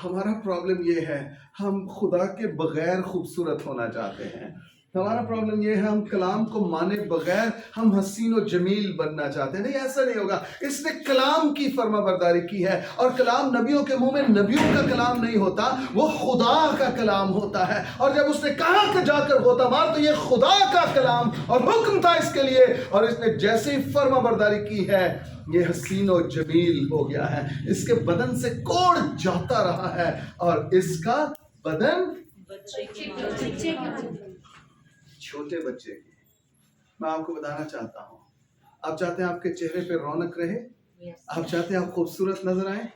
ہمارا پرابلم یہ ہے, ہم خدا کے بغیر خوبصورت ہونا چاہتے ہیں. ہمارا پرابلم یہ ہے, ہم کلام کو مانے بغیر ہم حسین و جمیل بننا چاہتے ہیں. نہیں, ایسا نہیں ہوگا. اس نے کلام کی فرما برداری کی ہے, اور کلام نبیوں کے منہ میں نبیوں کا کلام نہیں ہوتا, وہ خدا کا کلام ہوتا ہے. اور جب اس نے کہا کہ جا کر غوطہ مار, تو یہ خدا کا کلام اور حکم تھا اس کے لیے, اور اس نے جیسے ہی فرما برداری کی ہے, یہ حسین و جمیل ہو گیا ہے. اس کے بدن سے کوڑ جاتا رہا ہے, اور اس کا بدن چھوٹے بچے کی. میں آپ کو بتانا چاہتا ہوں, آپ چاہتے ہیں آپ کے چہرے پہ رونق رہے, آپ چاہتے ہیں آپ خوبصورت نظر آئیں,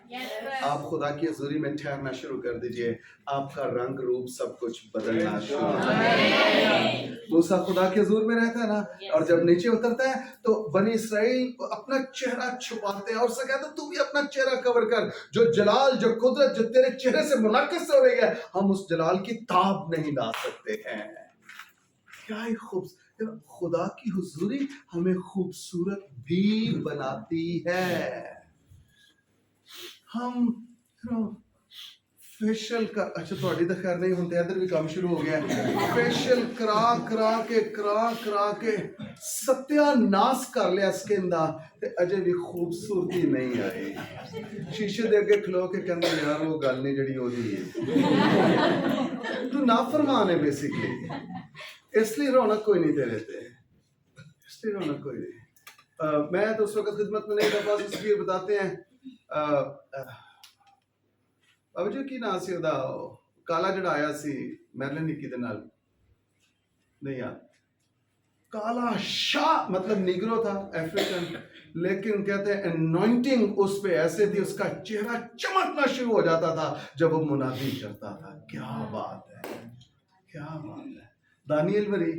آپ خدا کی حضوری میں ٹھہرنا شروع کر دیجئے, آپ کا رنگ روپ سب کچھ بدلنا شروع کر دیجئے. موسیٰ خدا کے حضور میں رہتا ہے نا, اور جب نیچے اترتا ہے تو بنی اسرائیل اپنا چہرہ چھپاتے ہیں, اور سے کہتے ہیں تو بھی اپنا چہرہ کور کر. جو جلال, جو قدرت جو تیرے چہرے سے منعکس ہو رہی ہے, ہم اس جلال کی تاب نہیں لا سکتے ہیں. کیا ہی خوبصورت. خدا کی حضوری ہمیں خوبصورت بھی بناتی ہے. ہم فیشل کا, اچھا تھوڑی تو خیر نہیں ہوتے, ادھر بھی کام شروع ہو گیا ہے. فیشل کرا کے ستیا ناس کر لیا سکن دا, تے اجے بھی خوبصورتی نہیں آئی. شیشے دے کے کھلو کے کہندے یار وہ گل نہیں جڑی ہوئی ہے, تو نافرمان ہے بیسیکلی. اس لیے رونق کوئی نہیں دے رہتے, اس لیے رونق کوئی نہیں. میں تو اس وقت خدمت میں نہیں تھا, بس اس لیے بتاتے ہیں. بابا جی کی نا سی دا کالا جڑا آیا سی میرلن نکی دے نال, نہیں یار, کالا شاہ مطلب نیگرو تھا, افریقن, لیکن کہتے ہیں انوائنٹنگ اس پہ ایسے تھی, اس کا چہرہ چمکنا شروع ہو جاتا تھا جب وہ منادی کرتا تھا. کیا بات ہے, کیا بات ہے. ਦਾਨੀਏਲ ਵਰੀ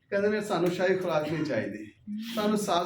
ਕਹਿੰਦੇ ਨੇ ਸਾਨੂੰ ਸ਼ਾਹੀ ਖੁਰਾਕ ਨਹੀਂ ਚਾਹੀਦੀ, ਸਾਨੂੰ ਸਾਗ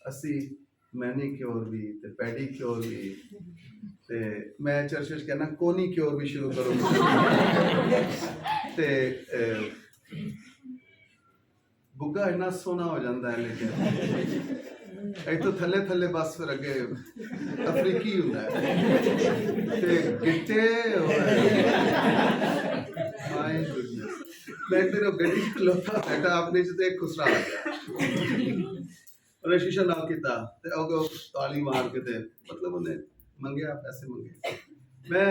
ਅਸੀਂ ਮੈਨੀਕਿਉਰ ਵੀ ਤੇ ਪੈਡੀਕਿਉਰ ਵੀ ਤੇ ਮੈਂ ਚਰਚ ਵਿੱਚ ਕਹਿੰਦਾ ਕੋਨੀਕਿਉਰ ਵੀ ਸ਼ੁਰੂ ਕਰੋ ਤੇ ਬੁੱਗਾ ਇੰਨਾ ਸੋਹਣਾ ਹੋ ਜਾਂਦਾ ਹੈ, ਲੇਕਿਨ ਇੱਥੋਂ ਥੱਲੇ ਥੱਲੇ ਬਸ ਫਿਰ ਅੱਗੇ ਅਫਰੀਕੀ ਹੁੰਦਾ ਹੈ ਤੇ ਗਿੱਟੇ ਮਾਈ ਗੁੱਡਨੈਸ। ਮੈਂ ਤੇਰੇ ਗੱਡੀ ਖਲੋਤਾ ਬੈਠਾ ਆਪਣੇ ਚ ਤੇ ਇੱਕ ਖੁਸਰਾ ਆ ਗਿਆ, ਉਹਨੇ ਸ਼ੀਸ਼ਾ ਨਾ ਕੀਤਾ ਤੇ ਉਹ ਤਾਲੀ ਮਾਰ ਕੇ ਤੇ ਮਤਲਬ ਉਹਨੇ ਮੰਗਿਆ, ਪੈਸੇ ਮੰਗੇ। ਮੈਂ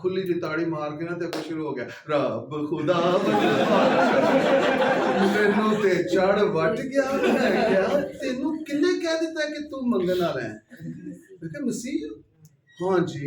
ਖੁੱਲੀ ਜੀ ਤਾੜੀ ਮਾਰ ਕੇ ਨਾ ਤੇ ਕੁਝ ਸ਼ੁਰੂ ਹੋ ਗਿਆ, ਰੱਬ ਖੁਦਾ ਮੈਨੂੰ ਤੇ ਚੜ ਵੱਟ ਗਿਆ। ਮੈਂ ਕਿਹਾ ਤੈਨੂੰ ਕਿੰਨੇ ਕਹਿ ਦਿੱਤਾ ਕਿ ਤੂੰ ਮੰਗਣ ਵਾਲਾ ਹੈ? ਮੈਂ ਕਿਹਾ ਮਸੀਹ, ਹਾਂ ਜੀ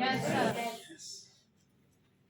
Yes.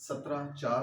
17:4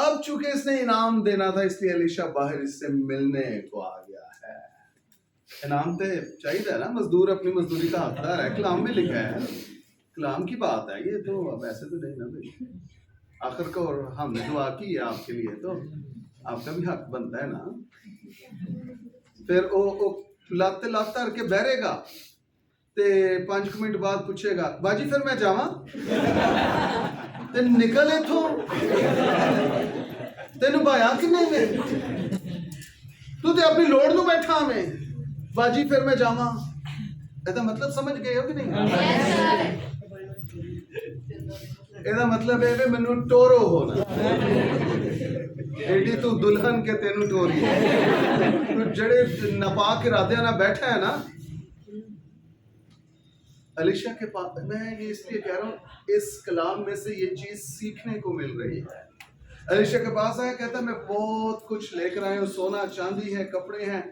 اب چونکہ اس نے انعام دینا تھا اس لیے الیشا باہر اس سے ملنے کو آ گیا ہے. انعام تے چاہیے نا, مزدور اپنی مزدوری کا حقدار ہے, کلام میں لکھا ہے, کلام کی بات ہے یہ, تو اب ایسے تو نہیں نا بھائی. آخر کو ہم نے دعا کی ہے آپ کے لیے, تو آپ کا بھی حق بنتا ہے نا. پھر وہ لاتے لاتا کر کے بہرے گا تے 5 منٹ بعد پوچھے گا باجی پھر میں جاواں تے نکل اتھوں تینوں بایا کنے میں تو تے اپنی لوڑ نو بیٹھا میں باجی پھر میں جاواں. ایسا مطلب سمجھ گئے ہو کہ نہیں؟ ایسا مطلب ہے کہ منو ٹورو ہونا ایڈی تو دلہن کے تینوں ٹوری ہے, تو جڑے ناپاک ارادے نہ بیٹھا ہے نا. الیشا کے پاس, میں یہ اس لیے کہہ رہا ہوں اس کلام میں سے یہ چیز سیکھنے کو مل رہی ہے. الیشا کے پاس آیا, کہتا میں بہت کچھ لے کر آیا ہوں, سونا چاندی ہے, کپڑے ہیں,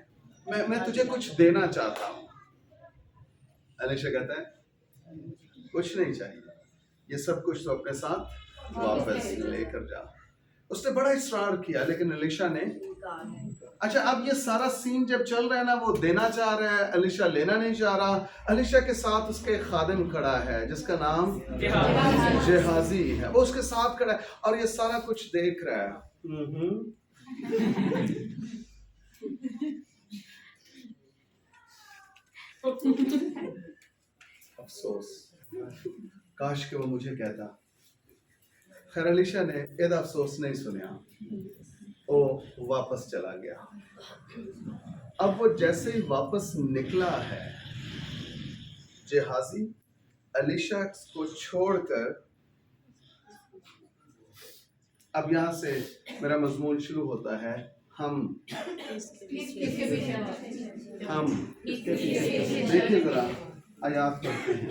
میں تجھے کچھ دینا چاہتا ہوں. الیشا کہتا ہے کچھ نہیں چاہیے, یہ سب کچھ تو اپنے ساتھ واپس لے کر جا. اس نے بڑا اصرار کیا لیکن الیشا نے, اچھا اب یہ سارا سین جب چل رہا ہے نا, وہ دینا چاہ رہا ہے, الیشا لینا نہیں چاہ رہا. الیشا کے ساتھ اس کے ایک خادم کھڑا ہے جس کا نام جہازی ہے, وہ اس کے ساتھ کھڑا ہے اور یہ سارا کچھ دیکھ رہا ہے. افسوس, کاش کہ وہ مجھے کہتا. خیر الیشا نے یہ افسوس نہیں سنیا, وہ واپس چلا گیا. اب وہ جیسے ہی واپس نکلا ہے, جہازی الیشا کو چھوڑ کر, اب یہاں سے میرا مضمون شروع ہوتا ہے, ہم دیکھیے ذرا آیات پڑھتے ہیں.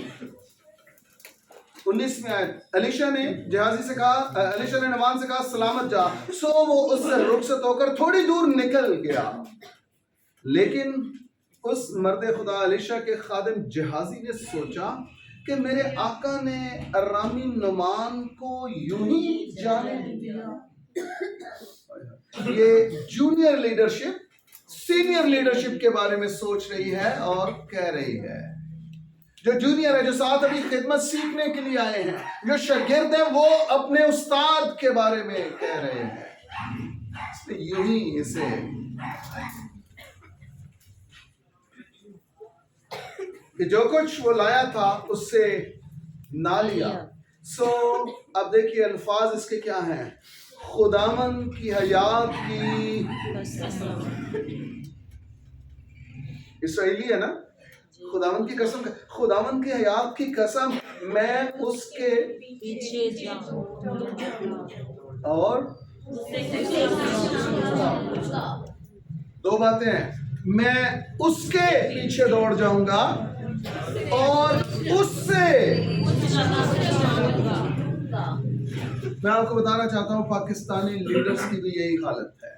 19 آیت, الیشا نے جہازی سے کہا, الیشا نے نعمان سے کہا سلامت جا. سو وہ اس سے رخصت ہو کر تھوڑی دور نکل گیا. لیکن اس مرد خدا الیشا کے خادم جہازی نے سوچا کہ میرے آقا نے ارامی نعمان کو یوں ہی جانے دیا. یہ جونیئر لیڈرشپ سینئر لیڈرشپ کے بارے میں سوچ رہی ہے اور کہہ رہی ہے, جو جونیئر ہے, جو ساتھ ابھی خدمت سیکھنے کے لیے آئے ہیں, جو شاگرد ہیں, وہ اپنے استاد کے بارے میں کہہ رہے ہیں. اس نے یوں ہی اسے کہ جو کچھ وہ لایا تھا اس سے نہ لیا. سو اب دیکھیے الفاظ اس کے کیا ہیں, خداوند کی حیات کی, اسرائیلی ہے نا, خداوند کی قسم, خداوند کی حیات کی قسم میں اس کے پیچھے جاؤں اور دو باتیں ہیں, میں اس کے پیچھے دوڑ جاؤں گا اور اس سے. میں آپ کو بتانا چاہتا ہوں پاکستانی لیڈرز کی بھی یہی حالت ہے.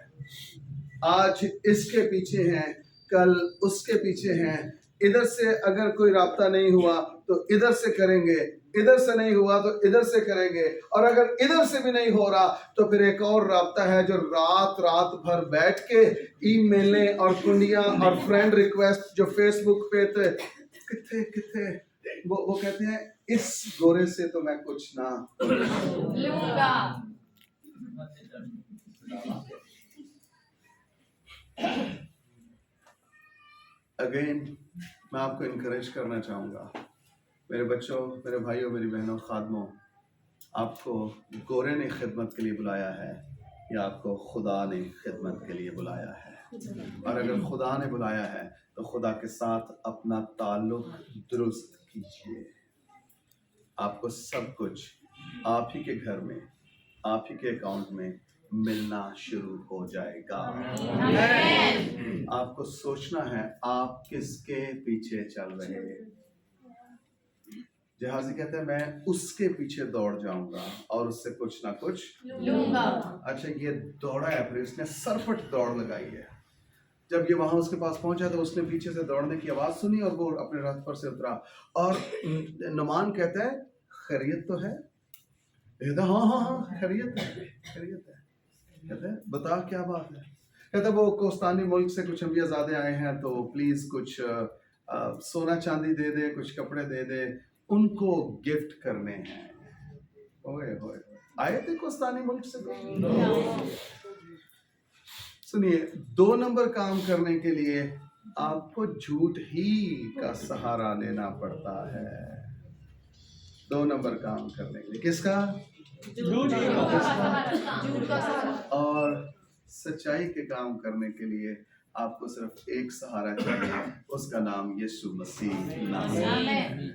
آج اس کے پیچھے ہیں, کل اس کے پیچھے ہیں. ادھر سے اگر کوئی رابطہ نہیں ہوا تو ادھر سے کریں گے, ادھر سے نہیں ہوا تو ادھر سے کریں گے, اور اگر ادھر سے بھی نہیں ہو رہا تو پھر ایک اور رابطہ ہے جو رات بھر بیٹھ کے ای میلیں اور کنڈیاں اور فرینڈ ریکویسٹ جو فیس بک پہ تھے کتنے وہ کہتے ہیں اس گورے سے تو میں کچھ نہ لوں گا. اگین میں آپ کو انکریج کرنا چاہوں گا, میرے بچوں, میرے بھائیوں, میری بہنوں, خادموں, آپ کو گورے نے خدمت کے لیے بلایا ہے یا آپ کو خدا نے خدمت کے لیے بلایا ہے؟ اور اگر خدا نے بلایا ہے تو خدا کے ساتھ اپنا تعلق درست کیجیے. آپ کو سب کچھ آپ ہی کے گھر میں, آپ ہی کے اکاؤنٹ میں ملنا شروع ہو جائے گا. آپ کو سوچنا ہے آپ کس کے پیچھے چل رہے ہیں. جہازی کہتے ہیں میں اس کے پیچھے دوڑ جاؤں گا اور اس سے کچھ نہ کچھ لوں گا. اچھا یہ دوڑا ہے, پھر اس نے سرپٹ دوڑ لگائی ہے. جب یہ وہاں اس کے پاس پہنچا تو اس نے پیچھے سے دوڑنے کی آواز سنی اور وہ اپنے رتھ پر سے اترا. اور نعمان کہتا ہے خیریت تو ہے؟ کہتا ہاں خیریت ہے. کہتے ہیں بتا کیا بات ہے. کہتا ہے وہ کوستانی ملک سے کچھ انبیاء زادے آئے ہیں تو پلیز کچھ سونا چاندی دے دے, کچھ کپڑے دے دے, ان کو گفٹ کرنے ہیں. اوئے ہوئے آئے تھے کوستانی ملک سے. سنیے, 2 نمبر کام کرنے کے لیے آپ کو جھوٹ ہی کا سہارا لینا پڑتا ہے. 2 نمبر کام کرنے کے لیے کس کا؟ جھوٹ اور سچائی کے کام کرنے کے لیے آپ کو صرف ایک سہارا چاہیے, اس کا نام یسوع مسیح نام ہے.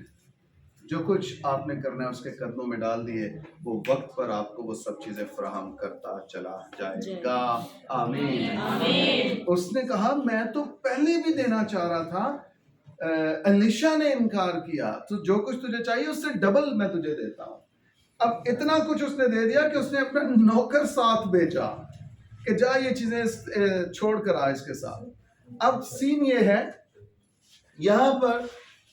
جو کچھ آپ نے کرنا ہے اس کے قدموں میں ڈال دیے, وہ وقت پر آپ کو وہ سب چیزیں فراہم کرتا چلا جائے گا. آمین. اس نے کہا میں تو پہلے بھی دینا چاہ رہا تھا, الیشا نے انکار کیا, تو جو کچھ تجھے چاہیے اس سے ڈبل میں تجھے دیتا ہوں. اب اتنا کچھ اس نے دے دیا کہ اس نے اپنا نوکر ساتھ بھیجا کہ جا یہ چیزیں چھوڑ کر آ اس کے ساتھ. اب سین یہ ہے, یہاں پر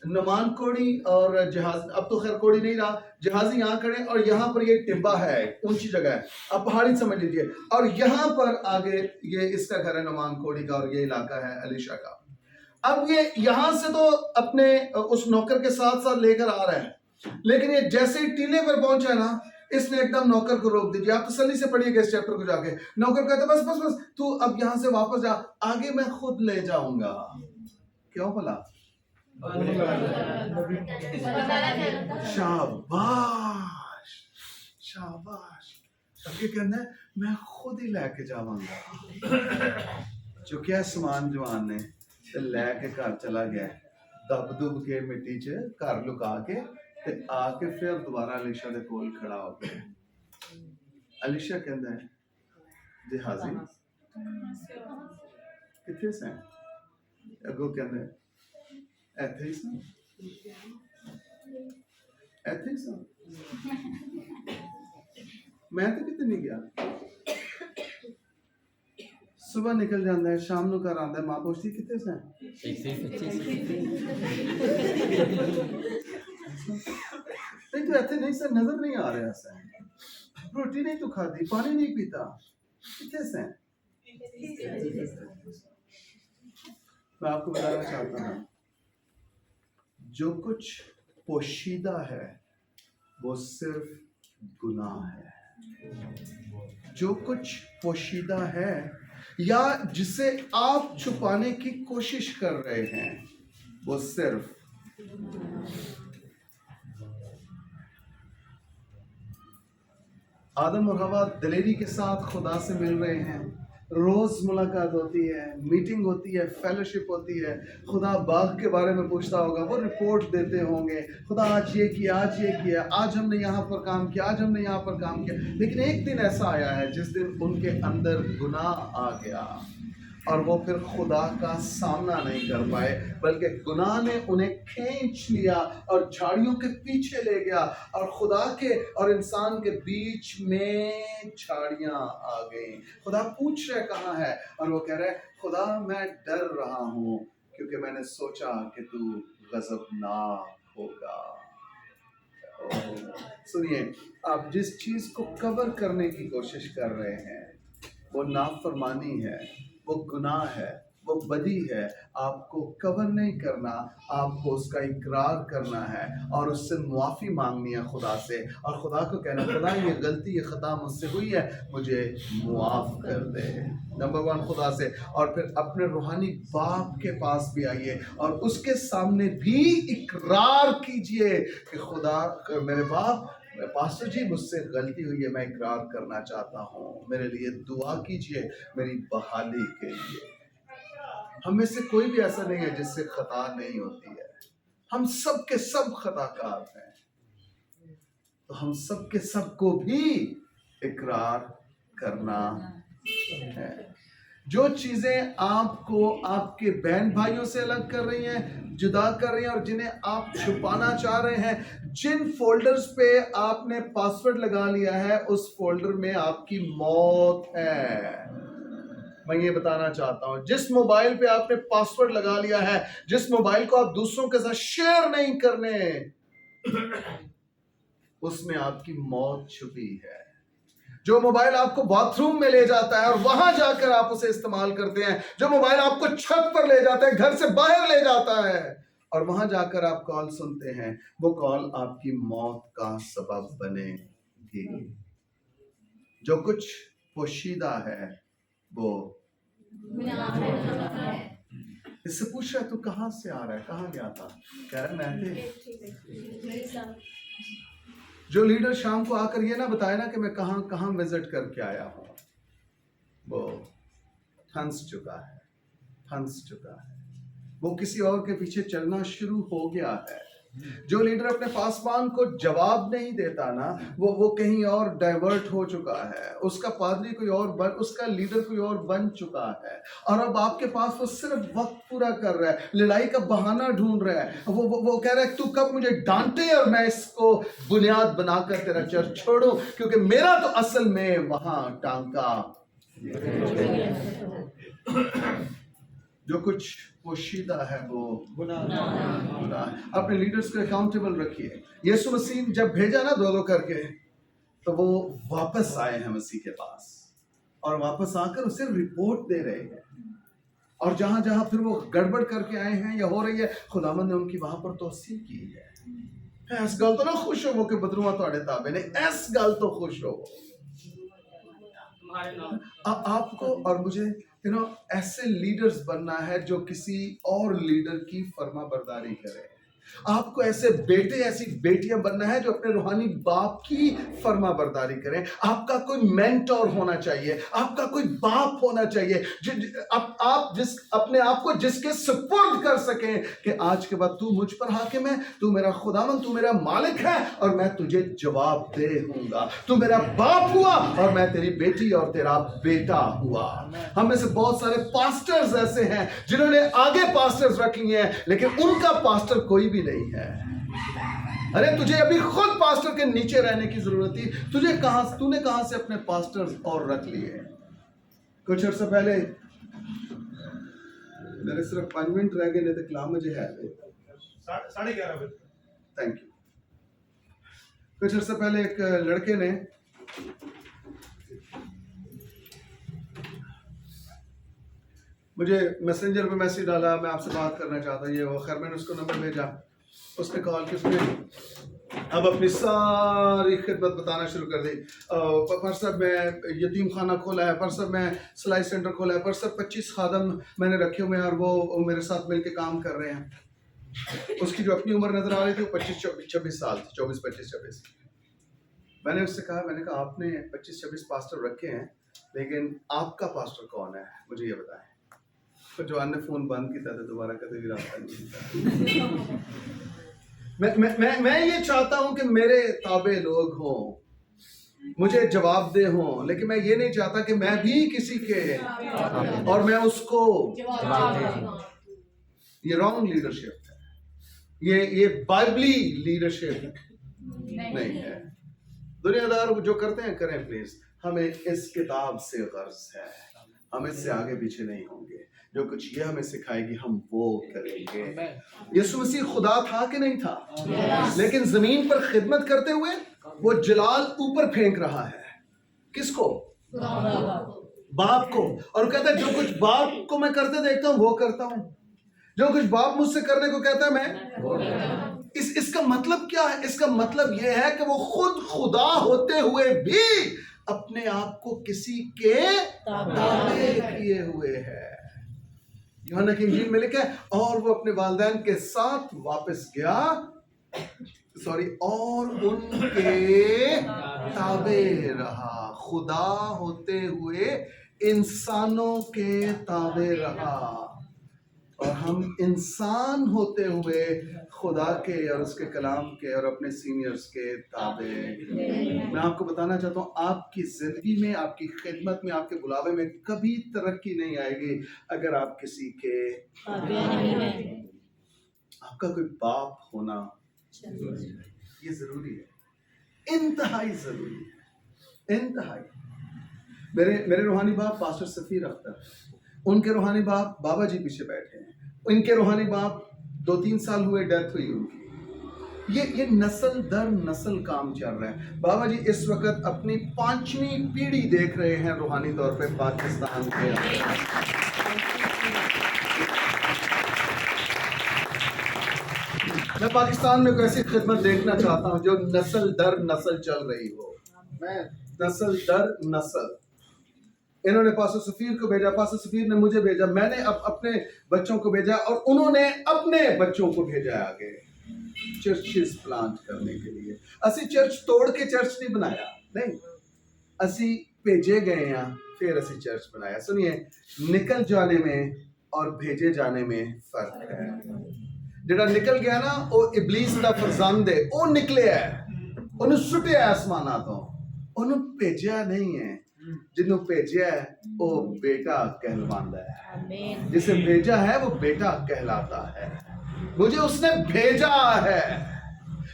نعمان کوڑی اور جہاز, اب تو خیر کوڑی نہیں رہا, جہازی یہاں کھڑے, اور یہاں پر یہ ٹبا ہے, اونچی جگہ ہے, اب پہاڑی سمجھ لیجئے, اور یہاں پر آگے یہ اس کا گھر ہے نعمان کوڑی کا, اور یہ علاقہ ہے الیشا کا. اب یہ یہاں سے تو اپنے اس نوکر کے ساتھ ساتھ لے کر آ رہے ہیں, لیکن یہ جیسے ہی ٹیلے پر پہنچا نا, اس نے ایک دم نوکر کو روک دیجیے. آپ تسلی سے پڑھیے گا اس چیپٹر کو جا کے. نوکر کہتا ہے بس بس بس تو اب یہاں سے واپس جا, آگے میں خود لے جاؤں گا. کیوں بھلا؟ شاباش شاباش. اب یہ کہنا ہے میں خود ہی لے کے جاؤں گا. چکیا سامان جوان نے لے کے گھر چلا گیا, دب دب کے مٹی چ گھر لکا کے, تے آ کے پھر دوبارہ الیشا دے کول کھڑا ہو گیا. الیشا کہندا ہے جہازی کتھے سے؟ اگوں کہندا ہے ایتھے ہی سن, ایتھے ہی سن, میں تو کتے نہیں گیا. صبح نکل جاندہ ہے, شام نو گھر آندا ہے, ماں پوچھتی کتے سے؟ نہیں تو ایتھے نہیں سر, نظر نہیں آ رہا سر, روٹی نہیں تو کھاتی, پانی نہیں پیتا, کتے سے؟ میں آپ کو بتانا چاہتا ہوں, جو کچھ پوشیدہ ہے وہ صرف گناہ ہے. جو کچھ پوشیدہ ہے یا جسے آپ چھپانے کی کوشش کر رہے ہیں وہ صرف آدم اور حوا دلیری کے ساتھ خدا سے مل رہے ہیں, روز ملاقات ہوتی ہے, میٹنگ ہوتی ہے, فیلوشپ ہوتی ہے. خدا باغ کے بارے میں پوچھتا ہوگا, وہ رپورٹ دیتے ہوں گے, خدا آج یہ کیا, آج یہ کیا, آج ہم نے یہاں پر کام کیا, آج ہم نے یہاں پر کام کیا. لیکن ایک دن ایسا آیا ہے جس دن ان کے اندر گناہ آ گیا, اور وہ پھر خدا کا سامنا نہیں کر پائے, بلکہ گناہ نے انہیں کھینچ لیا اور جھاڑیوں کے پیچھے لے گیا, اور خدا کے اور انسان کے بیچ میں جھاڑیاں آ گئیں. خدا پوچھ رہے کہاں ہے, اور وہ کہہ رہے خدا میں ڈر رہا ہوں کیونکہ میں نے سوچا کہ تو غضبناک ہوگا. سنیے, آپ جس چیز کو کور کرنے کی کوشش کر رہے ہیں وہ نافرمانی ہے, وہ گناہ ہے, وہ بدی ہے. آپ کو کور نہیں کرنا, آپ کو اس کا اقرار کرنا ہے اور اس سے معافی مانگنی ہے خدا سے, اور خدا کو کہنا خدا یہ غلطی, یہ خطا مجھ سے ہوئی ہے, مجھے معاف کر دے. نمبر 1 خدا سے, اور پھر اپنے روحانی باپ کے پاس بھی آئیے اور اس کے سامنے بھی اقرار کیجئے کہ خدا میرے باپ, پاسٹر جی مجھ سے غلطی ہوئی ہے, میں اقرار کرنا چاہتا ہوں, میرے لیے دعا کیجئے میری بحالی کے لیے. ہم میں سے کوئی بھی ایسا نہیں ہے جس سے خطا نہیں ہوتی ہے, ہم سب کے سب خطا کار ہیں, تو ہم سب کے سب کو بھی اقرار کرنا ہے. جو چیزیں آپ کو آپ کے بہن بھائیوں سے الگ کر رہی ہیں, جدا کر رہی ہیں, اور جنہیں آپ چھپانا چاہ رہے ہیں, جن فولڈرز پہ آپ نے پاسورڈ لگا لیا ہے اس فولڈر میں آپ کی موت ہے. میں یہ بتانا چاہتا ہوں, جس موبائل پہ آپ نے پاسورڈ لگا لیا ہے, جس موبائل کو آپ دوسروں کے ساتھ شیئر نہیں کرنے, اس میں آپ کی موت چھپی ہے. جو موبائل آپ کو باتھ روم میں لے جاتا ہے اور وہاں جا کر آپ اسے استعمال کرتے ہیں، جو موبائل آپ کو چھت پر لے جاتا ہے، گھر سے باہر لے جاتا ہے اور وہاں جا کر آپ کال سنتے ہیں، وہ کال آپ کی موت کا سبب بنے گی۔ جو کچھ پوشیدہ ہے وہ اس سے پوچھ رہا ہے تو کہاں سے آ رہا ہے، کہاں گیا تھا؟ کہہ رہا ہے میں تھے۔ جو لیڈر شام کو آ کر یہ نہ بتائے نا کہ میں کہاں کہاں وزٹ کر کے آیا ہوں، وہ پھنس چکا ہے، وہ کسی اور کے پیچھے چلنا شروع ہو گیا ہے۔ جو لیڈر اپنے پاسبان کو جواب نہیں دیتا نا، وہ کہیں اور ڈائیورٹ ہو چکا ہے، اس کا پادری کوئی اور اس کا لیڈر کوئی اور بن چکا ہے، اور اب آپ کے پاس وہ صرف وقت پورا کر رہا ہے، لڑائی کا بہانہ ڈھونڈ رہا ہے، وہ کہہ رہا ہے تو کب مجھے ڈانٹے اور میں اس کو بنیاد بنا کر تیرا چرچ چھوڑوں، کیونکہ میرا تو اصل میں وہاں ٹانکا۔ جو کچھ پوشیدہ ہے وہ گناہ۔ اپنے لیڈرز کو اکاؤنٹیبل رکھیے۔ یسوع مسیح جب بھیجا نا دو کر کے، تو وہ واپس آئے ہیں مسیح کے پاس، اور واپس آ کر اسے رپورٹ دے رہے ہیں، اور جہاں جہاں پھر وہ گڑبڑ کر کے آئے ہیں یا ہو رہی ہے، خداوند نے ان کی وہاں پر توسیع کی ہے۔ اس گل تو نہ خوش ہو کہ بدرواں تواڈے تابع نے، اس گل تو خوش ہو۔ آپ کو اور مجھے ایسے لیڈرز بننا ہے جو کسی اور لیڈر کی فرما برداری کرے۔ آپ کو ایسے بیٹے ایسی بیٹیاں بننا ہے جو اپنے روحانی باپ کی فرما برداری کریں۔ آپ کا کوئی مینٹور ہونا چاہیے، آپ کا کوئی باپ ہونا چاہیے، آپ اپنے آپ کو جس کے سپرد کر سکیں کہ آج کے بعد تو مجھ پر حاکم ہے، تو میرا خداوند، تو میرا مالک ہے، اور میں تجھے جواب دے ہوں گا۔ تو میرا باپ ہوا اور میں تیری بیٹی اور تیرا بیٹا ہوا۔ ہم میں سے بہت سارے پاسٹرز ایسے ہیں جنہوں نے آگے پاسٹرز رکھ لیے ہیں، لیکن ان کا پاسٹر کوئی بھی نہیں ہے۔ ارے تجھے ابھی خود پاسٹر کے نیچے رہنے کی ضرورت تھی، تو نے کہاں سے اپنے پاسٹرز اور رکھ لیے؟ کچھ عرصہ پہلے میرے صرف 5 منٹ رہ گئے، نہیں تو کلام مجھے ہے 11:30 بجے۔ Thank you. کچھ عرصہ پہلے ایک لڑکے نے مجھے میسنجر پہ میسیج ڈالا، میں آپ سے بات کرنا چاہتا ہوں، یہ وہ، خیر میں نے اس کو نمبر بھیجا، اس نے کال کی، اس نے اب اپنی ساری خدمت بتانا شروع کر دی۔ پر صاحب میں یتیم خانہ کھولا ہے، پر صاحب میں سلائی سینٹر کھولا ہے، پر صاحب 25 خادم میں نے رکھے ہوئے ہیں اور وہ میرے ساتھ مل کے کام کر رہے ہیں۔ اس کی جو اپنی عمر نظر آ رہی تھی وہ 25-26 سال تھی، 24-25-26۔ میں نے اس سے کہا، میں نے کہا آپ نے 25-26 پاسٹر رکھے ہیں، لیکن آپ کا پاسٹر کون ہے، مجھے یہ بتائیں۔ تو جوان نے فون بند کیا تھا، دوبارہ کبھی بھی رابطہ نہیں کیا۔ میں یہ چاہتا ہوں کہ میرے تابع لوگ ہوں، مجھے جواب دہ ہوں، لیکن میں یہ نہیں چاہتا کہ میں بھی کسی کے اور میں اس کو جواب دوں۔ یہ رانگ لیڈرشپ ہے، یہ بائبلی لیڈرشپ نہیں ہے۔ دنیا دار جو کرتے ہیں کریں پلیز، ہمیں اس کتاب سے غرض ہے، ہم اس سے آگے پیچھے نہیں ہوں گے۔ جو کچھ یہ ہمیں سکھائے گی ہم وہ کریں گے۔ یسوع مسیح خدا تھا کہ نہیں تھا؟ لیکن زمین پر خدمت کرتے ہوئے وہ جلال اوپر پھینک رہا ہے۔ کس کو؟ باپ کو۔ اور کہتا ہے جو کچھ باپ کو میں کرتے دیکھتا ہوں وہ کرتا ہوں، جو کچھ باپ مجھ سے کرنے کو کہتا ہے میں اس کا مطلب کیا ہے؟ اس کا مطلب یہ ہے کہ وہ خود خدا ہوتے ہوئے بھی اپنے آپ کو کسی کے تابع کیے ہوئے ہے۔ یوحنا کی انجیل میں لکھا ہے، اور وہ اپنے والدین کے ساتھ واپس گیا، اور ان کے تابع رہا۔ خدا ہوتے ہوئے انسانوں کے تابع رہا، اور ہم انسان ہوتے ہوئے خدا کے اور اس کے کلام کے اور اپنے سینئرز کے تابع۔ میں آپ کو بتانا چاہتا ہوں، آپ کی زندگی میں، آپ کی خدمت میں، آپ کے بلاوے میں کبھی ترقی نہیں آئے گی اگر آپ کسی کے تابع نہیں ہیں۔ آپ کا کوئی باپ ہونا یہ ضروری ہے، انتہائی ضروری ہے، انتہائی۔ میرے روحانی باپ پاسٹر سفیر اختر، ان کے روحانی باپ بابا جی پیچھے بیٹھے ہیں، ان کے روحانی باپ 2-3 سال ہوئے ڈیتھ ہوئی ان کی۔ یہ نسل در نسل کام چل رہا ہے. بابا جی اس وقت اپنی 5ویں پیڑھی دیکھ رہے ہیں روحانی طور پہ پاکستان کے. میں پاکستان میں کوئی ایسی خدمت دیکھنا چاہتا ہوں جو نسل در نسل چل رہی ہو. میں نسل در نسل. انہوں نے پاسٹر سفیر کو بھیجا, پاسٹر سفیر نے مجھے بھیجا, میں نے اپنے بچوں کو بھیجا, اور انہوں نے اپنے بچوں کو بھیجا آگے چرچز پلانٹ کرنے کے لیے. اسی چرچ توڑ کے چرچ نہیں بنایا, نہیں, اسی بھیجے گئے ہیں پھر اسی چرچ بنایا. سنیے, نکل جانے میں اور بھیجے جانے میں فرق ہے. جڑا نکل گیا نا وہ ابلیس دا فرزند ہے, وہ نکلے ہے, انہوں سٹیا آسمانہ تو, انہوں بھیجا نہیں ہے. جنہوں بھیجا ہے وہ بیٹا کہلواندہ ہے, جسے بھیجا ہے وہ بیٹا کہلاتا ہے. مجھے اس نے بھیجا ہے,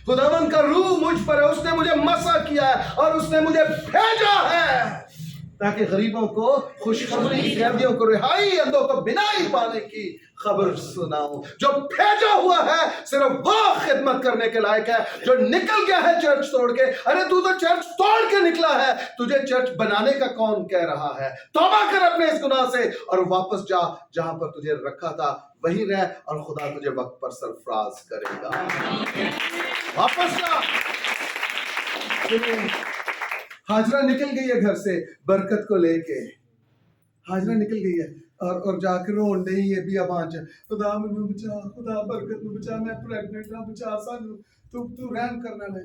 خداوند کا روح مجھ پر ہے, اس نے مجھے مسح کیا ہے اور اس نے مجھے بھیجا ہے تاکہ غریبوں کو خوشخبری, قیدیوں کو رہائی, اندھوں کو بینائی پانے کی خبر سناؤں. جو بھیجا ہوا ہے صرف وہ خدمت کرنے کے لائق ہے. جو نکل گیا ہے چرچ توڑ کے, ارے تو چرچ توڑ کے نکلا ہے, تجھے چرچ بنانے کا کون کہہ رہا ہے؟ توبہ کر اپنے اس گناہ سے اور واپس جا, جہاں پر تجھے رکھا تھا وہیں رہ, اور خدا تجھے وقت پر سرفراز کرے گا. واپس جا. ہاجرہ نکل گئی ہے گھر سے برکت کو لے کے, ہاجرہ نکل گئی ہے اور جا کے رون رہی ہے بھی ابانچ, خدا مجھے بچا, خدا برکت میں بچا, میں پریگننٹ ہوں, بچا سانو, تو رحم کرنا. نے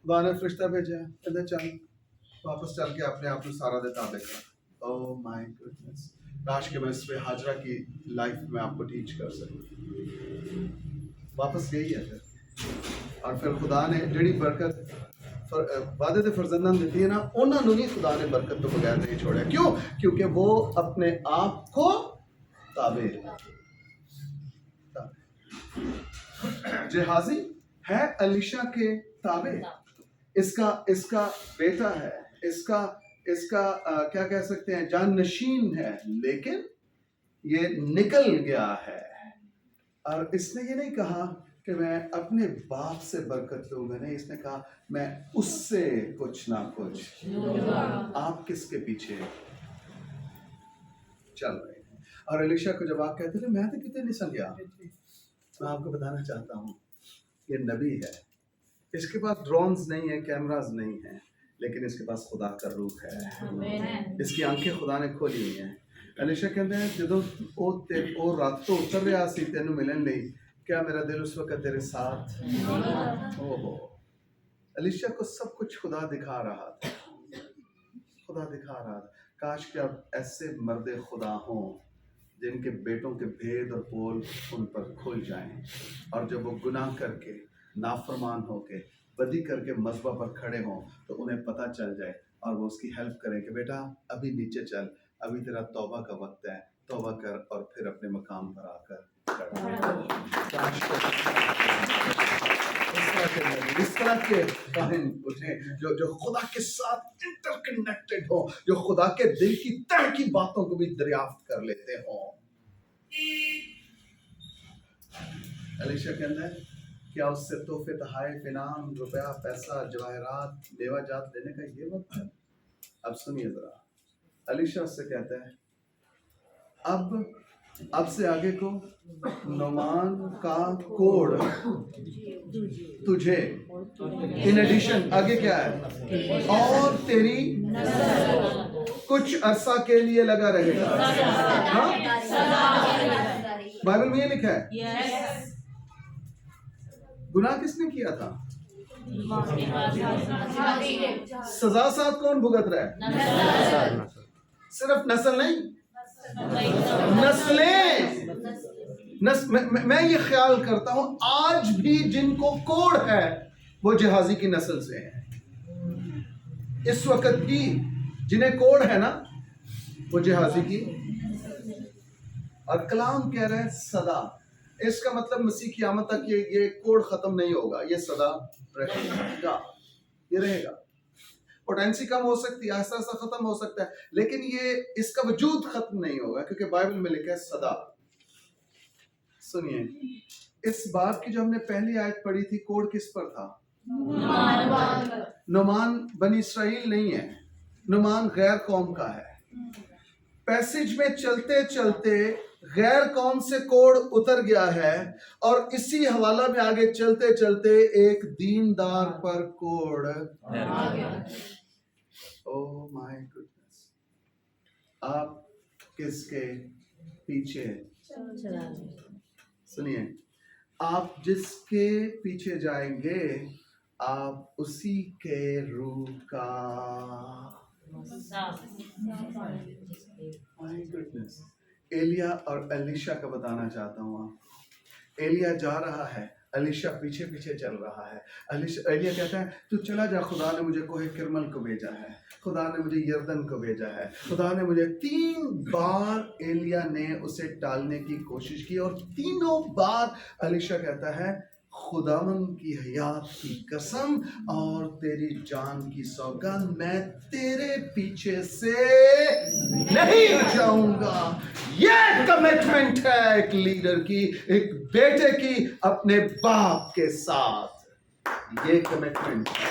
خدا نے فرشتہ بھیجا, کہتا چل واپس چل کے اپنے آپ کو سارا دے تابع کر. او مائی گڈنس, کاش کہ میں اس پہ ہاجرہ کی لائف میں آپ کو ٹیچ کر سکوں. واپس گئی ہے پھر, اور پھر خدا نے جڑی برکت وعدے تے فرزنداں دیتی ہے نا, انہاں نوں نہیں خدا نے برکت تو بغیر نہیں چھوڑا. کیوں؟ کیونکہ وہ اپنے آپ کو تابع. جہازی ہے الیشا کے تابع, اس کا بیٹا ہے, اس کا کیا کہہ سکتے ہیں, جان نشین ہے, لیکن یہ نکل گیا ہے. اور اس نے یہ نہیں کہا کہ میں اپنے باپ سے برکت لوں گا, نہیں, اس نے کہا میں اس سے کچھ نہ کچھ. آپ کس کے پیچھے چل رہے ہیں؟ اور الیشا کو جب آپ کہتے تھے میں تو کتنے نہیں سمجھا, میں آپ کو بتانا چاہتا ہوں یہ نبی ہے. اس کے پاس ڈرونز نہیں ہیں, کیمراز نہیں ہیں, لیکن اس کے پاس خدا کا روح ہے. اس کی آنکھیں خدا نے کھولی ہوئی ہیں. الیشا کہتے ہیں جدوں وہ رات تو اتر رہا سی تینوں ملن لئی, کیا میرا دل اس وقت تیرے ساتھ؟ الیشا کو سب کچھ خدا دکھا رہا تھا, خدا دکھا رہا تھا. کاش کہ اب ایسے مرد خدا ہوں جن کے بیٹوں کے بھید اور پول ان پر کھل جائیں, اور جب وہ گناہ کر کے, نافرمان ہو کے, بدی کر کے مذبح پر کھڑے ہوں تو انہیں پتہ چل جائے اور وہ اس کی ہیلپ کریں کہ بیٹا ابھی نیچے چل, ابھی تیرا توبہ کا وقت ہے, توبہ کر اور پھر اپنے مقام پر آ کر اس طرح کے کاہن اٹھیں جو خدا کے ساتھ انٹر کنیکٹڈ ہوں, جو خدا کے دل کی تہ کی باتوں کو بھی دریافت کر لیتے ہوں. الیشا کہتا ہے کیا اس سے تحفے, تحائف, انعام, روپیہ, پیسہ, جواہرات, میوہ جات لینے کا یہ وقت ہے؟ اب سنیے ذرا, الیشا اس سے کہتا ہے اب سے آگے کو نعمان کا کوڑ تجھے, ان ایڈیشن آگے کیا ہے, اور تیری کچھ عرصہ کے لیے لگا رہے گا. ہاں بائبل میں یہ لکھا ہے. گناہ کس نے کیا تھا؟ سزا ساتھ کون بھگت رہا ہے؟ صرف نسل نہیں, نسلیں. میں یہ خیال کرتا ہوں آج بھی جن کو کوڑ ہے وہ جہازی کی نسل سے ہیں. اس وقت بھی جنہیں کوڑ ہے نا وہ جہازی کی. اور کلام کہہ رہے ہیں صدا, اس کا مطلب مسیح کی آمد تک یہ کوڑ ختم نہیں ہوگا, یہ صدا رہے گا, یہ رہے گا. پوٹینسی کم ہو سکتی ہے, آہستہ آہستہ ختم ہو سکتا ہے, لیکن یہ اس کا وجود ختم نہیں ہوگا, کیونکہ بائبل میں لکھا ہے سنیے اس بات کی جو ہم نے پہلی آیت پڑھی تھی کوڑ کس پر تھا؟ نعمان بنی اسرائیل نہیں ہے، نعمان غیر قوم کا ہے۔ پیسج میں چلتے چلتے غیر قوم سے کوڑ اتر گیا ہے اور اسی حوالہ میں آگے چلتے چلتے ایک دیندار پر کوڑ آ گیا۔ او مائی گڈنس، آپ کس کے پیچھے سنیے، آپ جس کے پیچھے جائیں گے آپ اسی کے روح کا ایلیا اور الیشا کا بتانا چاہتا ہوں آپ۔ ایلیا جا رہا ہے، الیشا پیچھے پیچھے چل رہا ہے۔ ایلیا کہتا ہے تو چلا جا، خدا نے مجھے کوہ کرمل کو بھیجا ہے، خدا نے مجھے یردن کو بھیجا ہے، خدا نے مجھے 3 بار ایلیا نے اسے ٹالنے کی کوشش کی اور تینوں بار الیشا کہتا ہے خداوند کی حیات کی قسم اور تیری جان کی سوگند میں تیرے پیچھے سے نہیں جاؤں گا۔ یہ کمٹمنٹ ہے ایک لیڈر کی، ایک بیٹے کی اپنے باپ کے ساتھ، یہ کمٹمنٹ ہے۔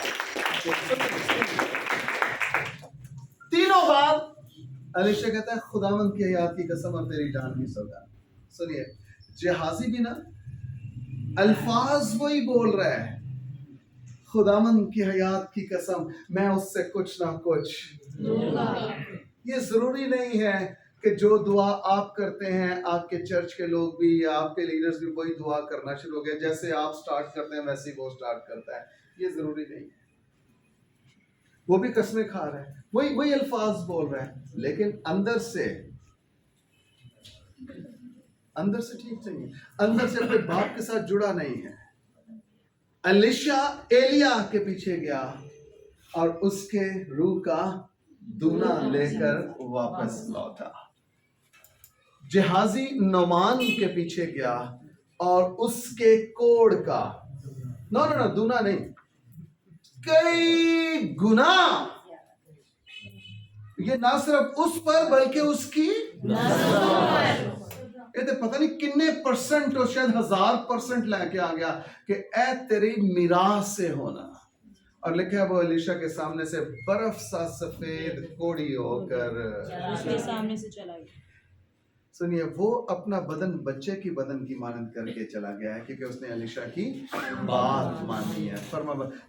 تینوں بار الیشا کہتا ہے خداوند کی حیات کی قسم اور تیری جان کی سوگند۔ سنیے جہازی بھی نا الفاظ وہی بول رہا ہے، خداوند کی حیات کی قسم میں اس سے کچھ نہ کچھ لوں۔ یہ ضروری نہیں ہے کہ جو دعا آپ کرتے ہیں آپ کے چرچ کے لوگ بھی یا آپ کے لیڈرز بھی وہی دعا کرنا شروع ہو گئے، جیسے آپ سٹارٹ کرتے ہیں ویسے ہی وہ سٹارٹ کرتا ہے۔ یہ ضروری نہیں ہے، وہ بھی قسمیں کھا رہا ہے، وہی الفاظ بول رہا ہے، لیکن اندر سے ٹھیک نہیں ہے، اندر سے اپنے باپ کے ساتھ جڑا نہیں ہے۔ الیشا ایلیا کے پیچھے گیا اور اس کے روح کا دونا لے کر واپس لوٹا۔ جہازی نعمان کے پیچھے گیا اور اس کے کوڑ کا نو دونا نہیں، کئی گنا، یہ نہ صرف اس پر بلکہ اس کی پتہ نہیں کتنے پرسنٹ اور شاید 1000% لے کے آ گیا کہ اے تیری میراث سے ہونا۔ اور لکھا ہے وہ الیشا کے سامنے سے برف سا سفید کوڑی ہو کر اس کے سامنے سے چلا گیا۔ سنیے وہ اپنا بدن بچے کی بدن کی مانند کر کے چلا گیا ہے کیونکہ اس نے الیشا کی بات مانی ہے،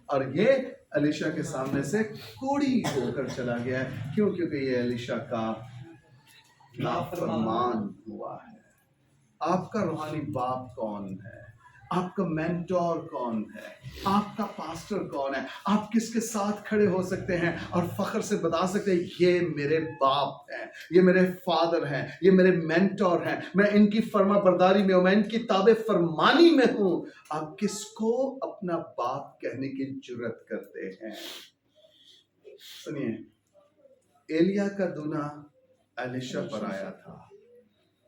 اور یہ الیشا کے سامنے سے کوڑی ہو کر چلا گیا ہے۔ کیوں؟ کیونکہ یہ الیشا کا نافرمان ہوا ہے۔ آپ کا روحانی باپ کون ہے؟ آپ کا مینٹور کون ہے؟ آپ کا پاسٹر کون ہے؟ آپ کس کے ساتھ کھڑے ہو سکتے ہیں اور فخر سے بتا سکتے ہیں یہ میرے باپ ہیں، یہ میرے فادر ہیں، یہ میرے مینٹور ہیں، میں ان کی فرما برداری میں ہوں، میں ان کی تابع فرمانی میں ہوں۔ آپ کس کو اپنا باپ کہنے کی جرت کرتے ہیں؟ سنیے ایلیا کا دونا الیشا پر آیا تھا،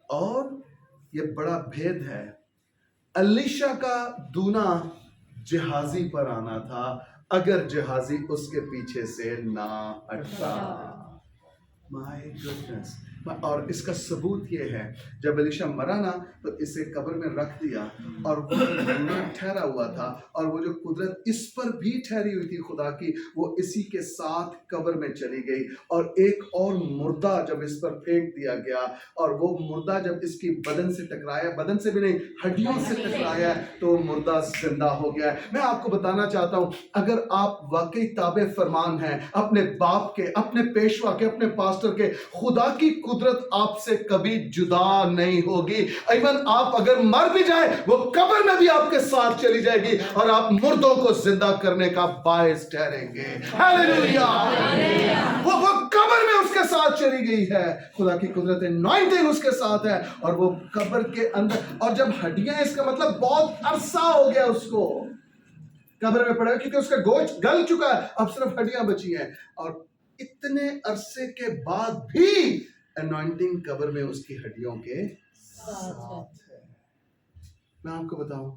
اور یہ بڑا بھید ہے، الیشا کا دونا جہازی پر آنا تھا اگر جہازی اس کے پیچھے سے نہ ہٹتا۔ مائی گڈنس، اور اس کا ثبوت یہ ہے جب الیشا مرا نا تو اسے قبر میں رکھ دیا، اور وہ دونا ٹھہرا ہوا تھا، اور وہ جو قدرت اس پر بھی ٹھہری ہوئی تھی خدا کی وہ اسی کے ساتھ قبر میں چلی گئی، اور ایک اور مردہ جب اس پر پھینک دیا گیا، اور وہ مردہ جب اس کی بدن سے ٹکرایا، بدن سے بھی نہیں ہڈیوں سے ٹکرایا، تو مردہ زندہ ہو گیا ہے۔ میں آپ کو بتانا چاہتا ہوں اگر آپ واقعی تابع فرمان ہیں اپنے باپ کے، اپنے پیشوا کے، اپنے پاسٹر کے، خدا کی قدرت آپ سے کبھی جدا نہیں ہوگی۔ ایون آپ اگر مر بھی جائیں وہ قبر میں بھی آپ کے ساتھ چلی جائے گی، اور آپ مردوں کو زندہ کرنے کا باعث ٹھہریں گے۔ ہاللیلویا! وہ قبر میں اس کے ساتھ چلی گئی ہے، خدا کی قدرت انوائنٹنگ اس کے ساتھ ہے، اور وہ قبر کے اندر، اور جب ہڈیاں، اس کا مطلب بہت عرصہ ہو گیا اس کو قبر میں پڑا، کیونکہ اس کا گوشت گل چکا ہے، اب صرف ہڈیاں بچی ہیں، اور اتنے عرصے کے بعد بھی انوائنٹنگ قبر میں اس کی ہڈیوں کے ساتھ ہے۔ میں آپ کو بتاؤں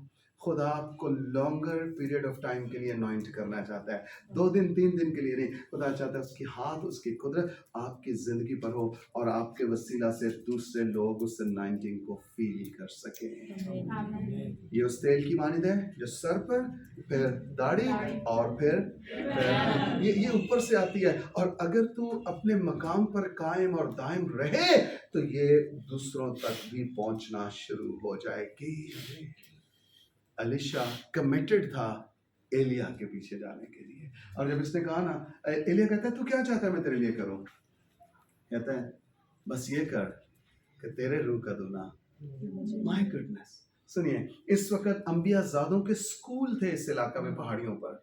خدا آپ کو لانگر پیریڈ آف ٹائم کے لیے انوائنٹ کرنا چاہتا ہے، 2 دن 3 دن کے لیے نہیں. خدا چاہتا ہے اس کی ہاتھ، اس کی قدرت آپ کی زندگی پر ہو اور آپ کے وسیلہ سے دوسرے لوگ اس انوائنٹنگ کو فیل کر سکیں. یہ اس تیل کی مانند ہے جو سر پر، پھر داڑھی اور پھر یہ اوپر سے آتی ہے. اور اگر تو اپنے مقام پر قائم اور دائم رہے تو یہ دوسروں تک بھی پہنچنا شروع ہو جائے گی. الیشا کمیٹڈ تھا ایلیا کے پیچھے جانے کے لیے، اور جب اس نے کہا نا، ایلیا کہتا ہے تو کیا چاہتا ہے میں تیرے لیے کروں؟ کہتا ہے بس یہ کر کہ تیرے روح کا دھونا. مائی گڈنس. سنیے، اس وقت انبیاء زادوں کے سکول تھے اس علاقہ میں پہاڑیوں پر.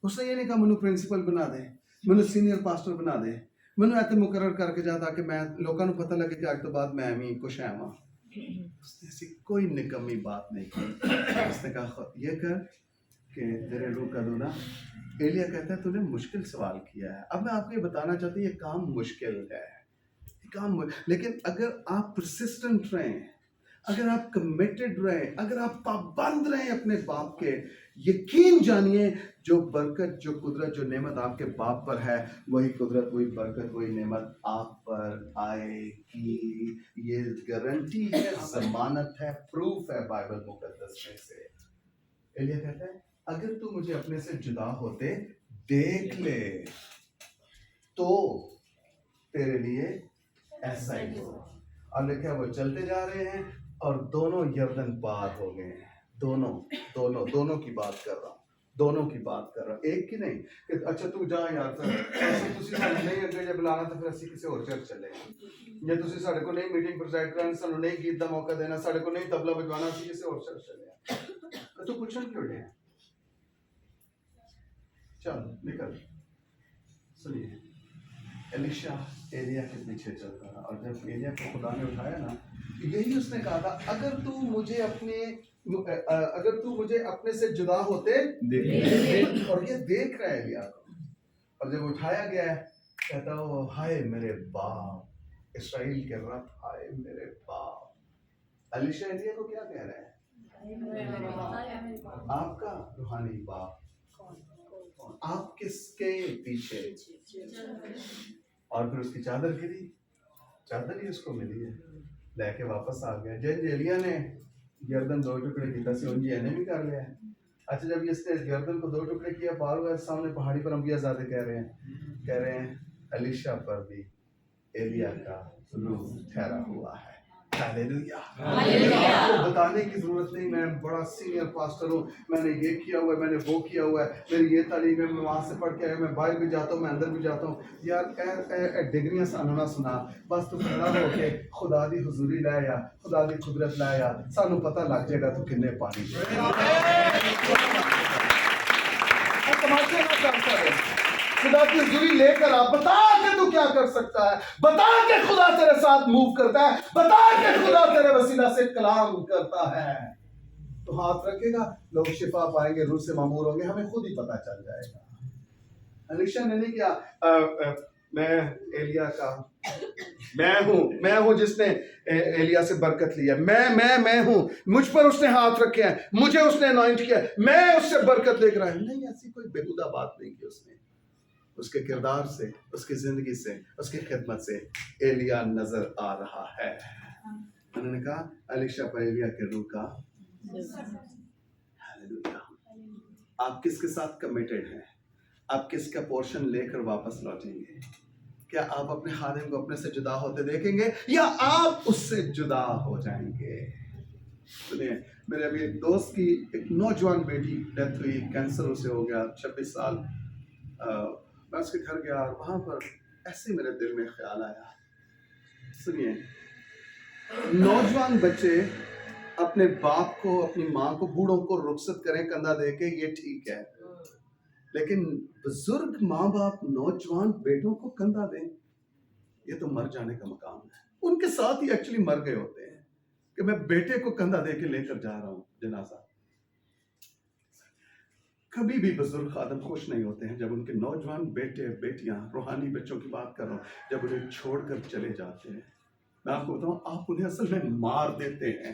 اس نے یہ نہیں کہا منو پرنسپل بنا دے، منو سینئر پاسٹر بنا دے، منو ایسے مقرر کر کے جا تاکہ میں لوگوں کو پتہ لگے کہ آج تو بعد میں بھی کچھ ہے وہاں. اس نے ایسی کوئی نکمی بات نہیں کی. اس نے کہا یہ کر کہ تیرے روح کا دھونا. ایلیا کہتا ہے تو نے مشکل سوال کیا ہے. اب میں آپ کو یہ بتانا چاہتا ہوں یہ کام مشکل ہے، لیکن اگر آپ پرسسٹنٹ رہیں، اگر آپ کمیٹڈ رہیں، اگر آپ پابند رہیں اپنے باپ کے، یقین جانیے جو برکت، جو قدرت، جو نعمت آپ کے باپ پر ہے، وہی قدرت، وہی برکت، وہی نعمت آپ پر آئے گی. یہ گارنٹی ہے، ضمانت ہے، پروف ہے بائبل مقدس میں سے. ایلیا کہتا ہے اگر تو مجھے اپنے سے جدا ہوتے دیکھ لے تو تیرے لیے ایسا ہی ہو. اور لکھا وہ چلتے جا رہے ہیں اور دونوں یردن پار ہو گئے ہیں. دونوں کی بات کر رہا ہوں، دونوں کی بات کر رہا ہوں، ایک کی نہیں کہ اچھا تو جا یار تسی سانوں نہیں اگے جے بلانا تو پھر اسی کسی اور چرچ چلے یا تسی ساڈے کو نہیں میٹنگ پروسائڈ کرنا، سانوں نہیں گیت دا موقع دینا، ساڈے کو نہیں تبلا بجوانا، اسی کسی اور چرچ چلے. تو پوچھنا کیوں نہیں ہے؟ چل نکل. سنیے، الیشا ایلیا کے پیچھے چلتا رہا، اور جب ایلیا کو خدا نے اٹھایا نا، یہی اس نے کہا تھا اگر تو مجھے اپنے سے جدا ہوتے دیکھ. اور یہ دیکھ رہا ہے ایلیا کو، اور جب اٹھایا گیا ہے کہتا وہ ہائے میرے باپ اسرائیل کے رب، ہائے میرے باپ. الیشا ایلیا کو کیا کہہ رہا ہے؟ آپ کا روحانی باپ. آپ کس کے پیچھے؟ اور پھر اس کی چادر گری، چادر ہی اس کو ملی ہے، لے کے واپس آ گیا. جن ایلیا نے گردن 2 ٹکڑے کیتا سی ان نے بھی کر لیا ہے. اچھا جب اس نے گردن کو 2 ٹکڑے کیا، پار ہوا، سامنے پہاڑی پر انبیاء زادے کہہ رہے ہیں الیشا پر بھی ایلیا کا روح ٹھہرا ہوا ہے. ہاللیلویہ. آپ کو بتانے کی ضرورت نہیں میں بڑا سینئر پاسٹر ہوں، میں نے یہ کیا ہوا ہے، میں نے وہ کیا ہوا ہے، میری یہ تعلیم ہے، میں وہاں سے پڑھ کے آیا، میں باہر بھی جاتا ہوں، میں اندر بھی جاتا ہوں. یار ڈگریاں سانوں نہ سنا، بس تو کھڑا ہو کے خدا دی حضوری لے یا خدا دی قدرت لے یا سانوں پتہ لگ جائے گا تو کنے پانی تماشے نہ کرتا ہے. خدا کی حضوری لے کر آپ بتا کہ تو کیا کر سکتا ہے، بتا کہ خدا تیرے ساتھ موو کرتا ہے، بتا کہ خدا تیرے وسیلہ سے کلام کرتا ہے. تو ہاتھ رکھے گا، لوگ شفا پائیں گے، روح سے معمور ہوں گے، ہمیں خود ہی پتا چل جائے گا. الیشا نے نہیں کیا میں ایلیا کا میں ہوں جس نے ایلیا سے برکت لیا، میں ہوں، مجھ پر اس نے ہاتھ رکھے ہیں، مجھے اس نے انوائنٹ کیا، میں اس سے برکت لے کر آیا. نہیں، ایسی کوئی بےہودہ بات نہیں کی اس نے. اس کے کردار سے، اس کی زندگی سے، اس کی خدمت سے ایلیا نظر آ رہا ہے. انہوں نے کہا الیشا پر ایلیا کے روح کا. آپ کس کے ساتھ کمیٹڈ ہیں؟ آپ کس کا پورشن لے کر واپس لوٹیں گے؟ کیا آپ اپنے خادم کو اپنے سے جدا ہوتے دیکھیں گے یا آپ اس سے جدا ہو جائیں گے؟ سنیے، میرے ابھی ایک دوست کی ایک نوجوان بیٹی ڈیتھ ہوئی، کینسر اسے ہو گیا، 26 سال. میں اس کے گھر گیا اور وہاں پر ایسے میرے دل میں خیال آیا. سنیے، نوجوان بچے اپنے باپ کو، اپنی ماں کو، بوڑھوں کو رخصت کریں کندھا دے کے، یہ ٹھیک ہے، لیکن بزرگ ماں باپ نوجوان بیٹوں کو کندھا دیں، یہ تو مر جانے کا مقام ہے. ان کے ساتھ ہی ایکچولی مر گئے ہوتے ہیں کہ میں بیٹے کو کندھا دے کے لے کر جا رہا ہوں جنازہ. کبھی بھی بزرگ خادم خوش نہیں ہوتے ہیں جب ان کے نوجوان بیٹے بیٹیاں، روحانی بچوں کی بات کر رہا ہوں، جب انہیں چھوڑ کر چلے جاتے ہیں. میں آپ کو بتاؤں، آپ انہیں اصل میں مار دیتے ہیں.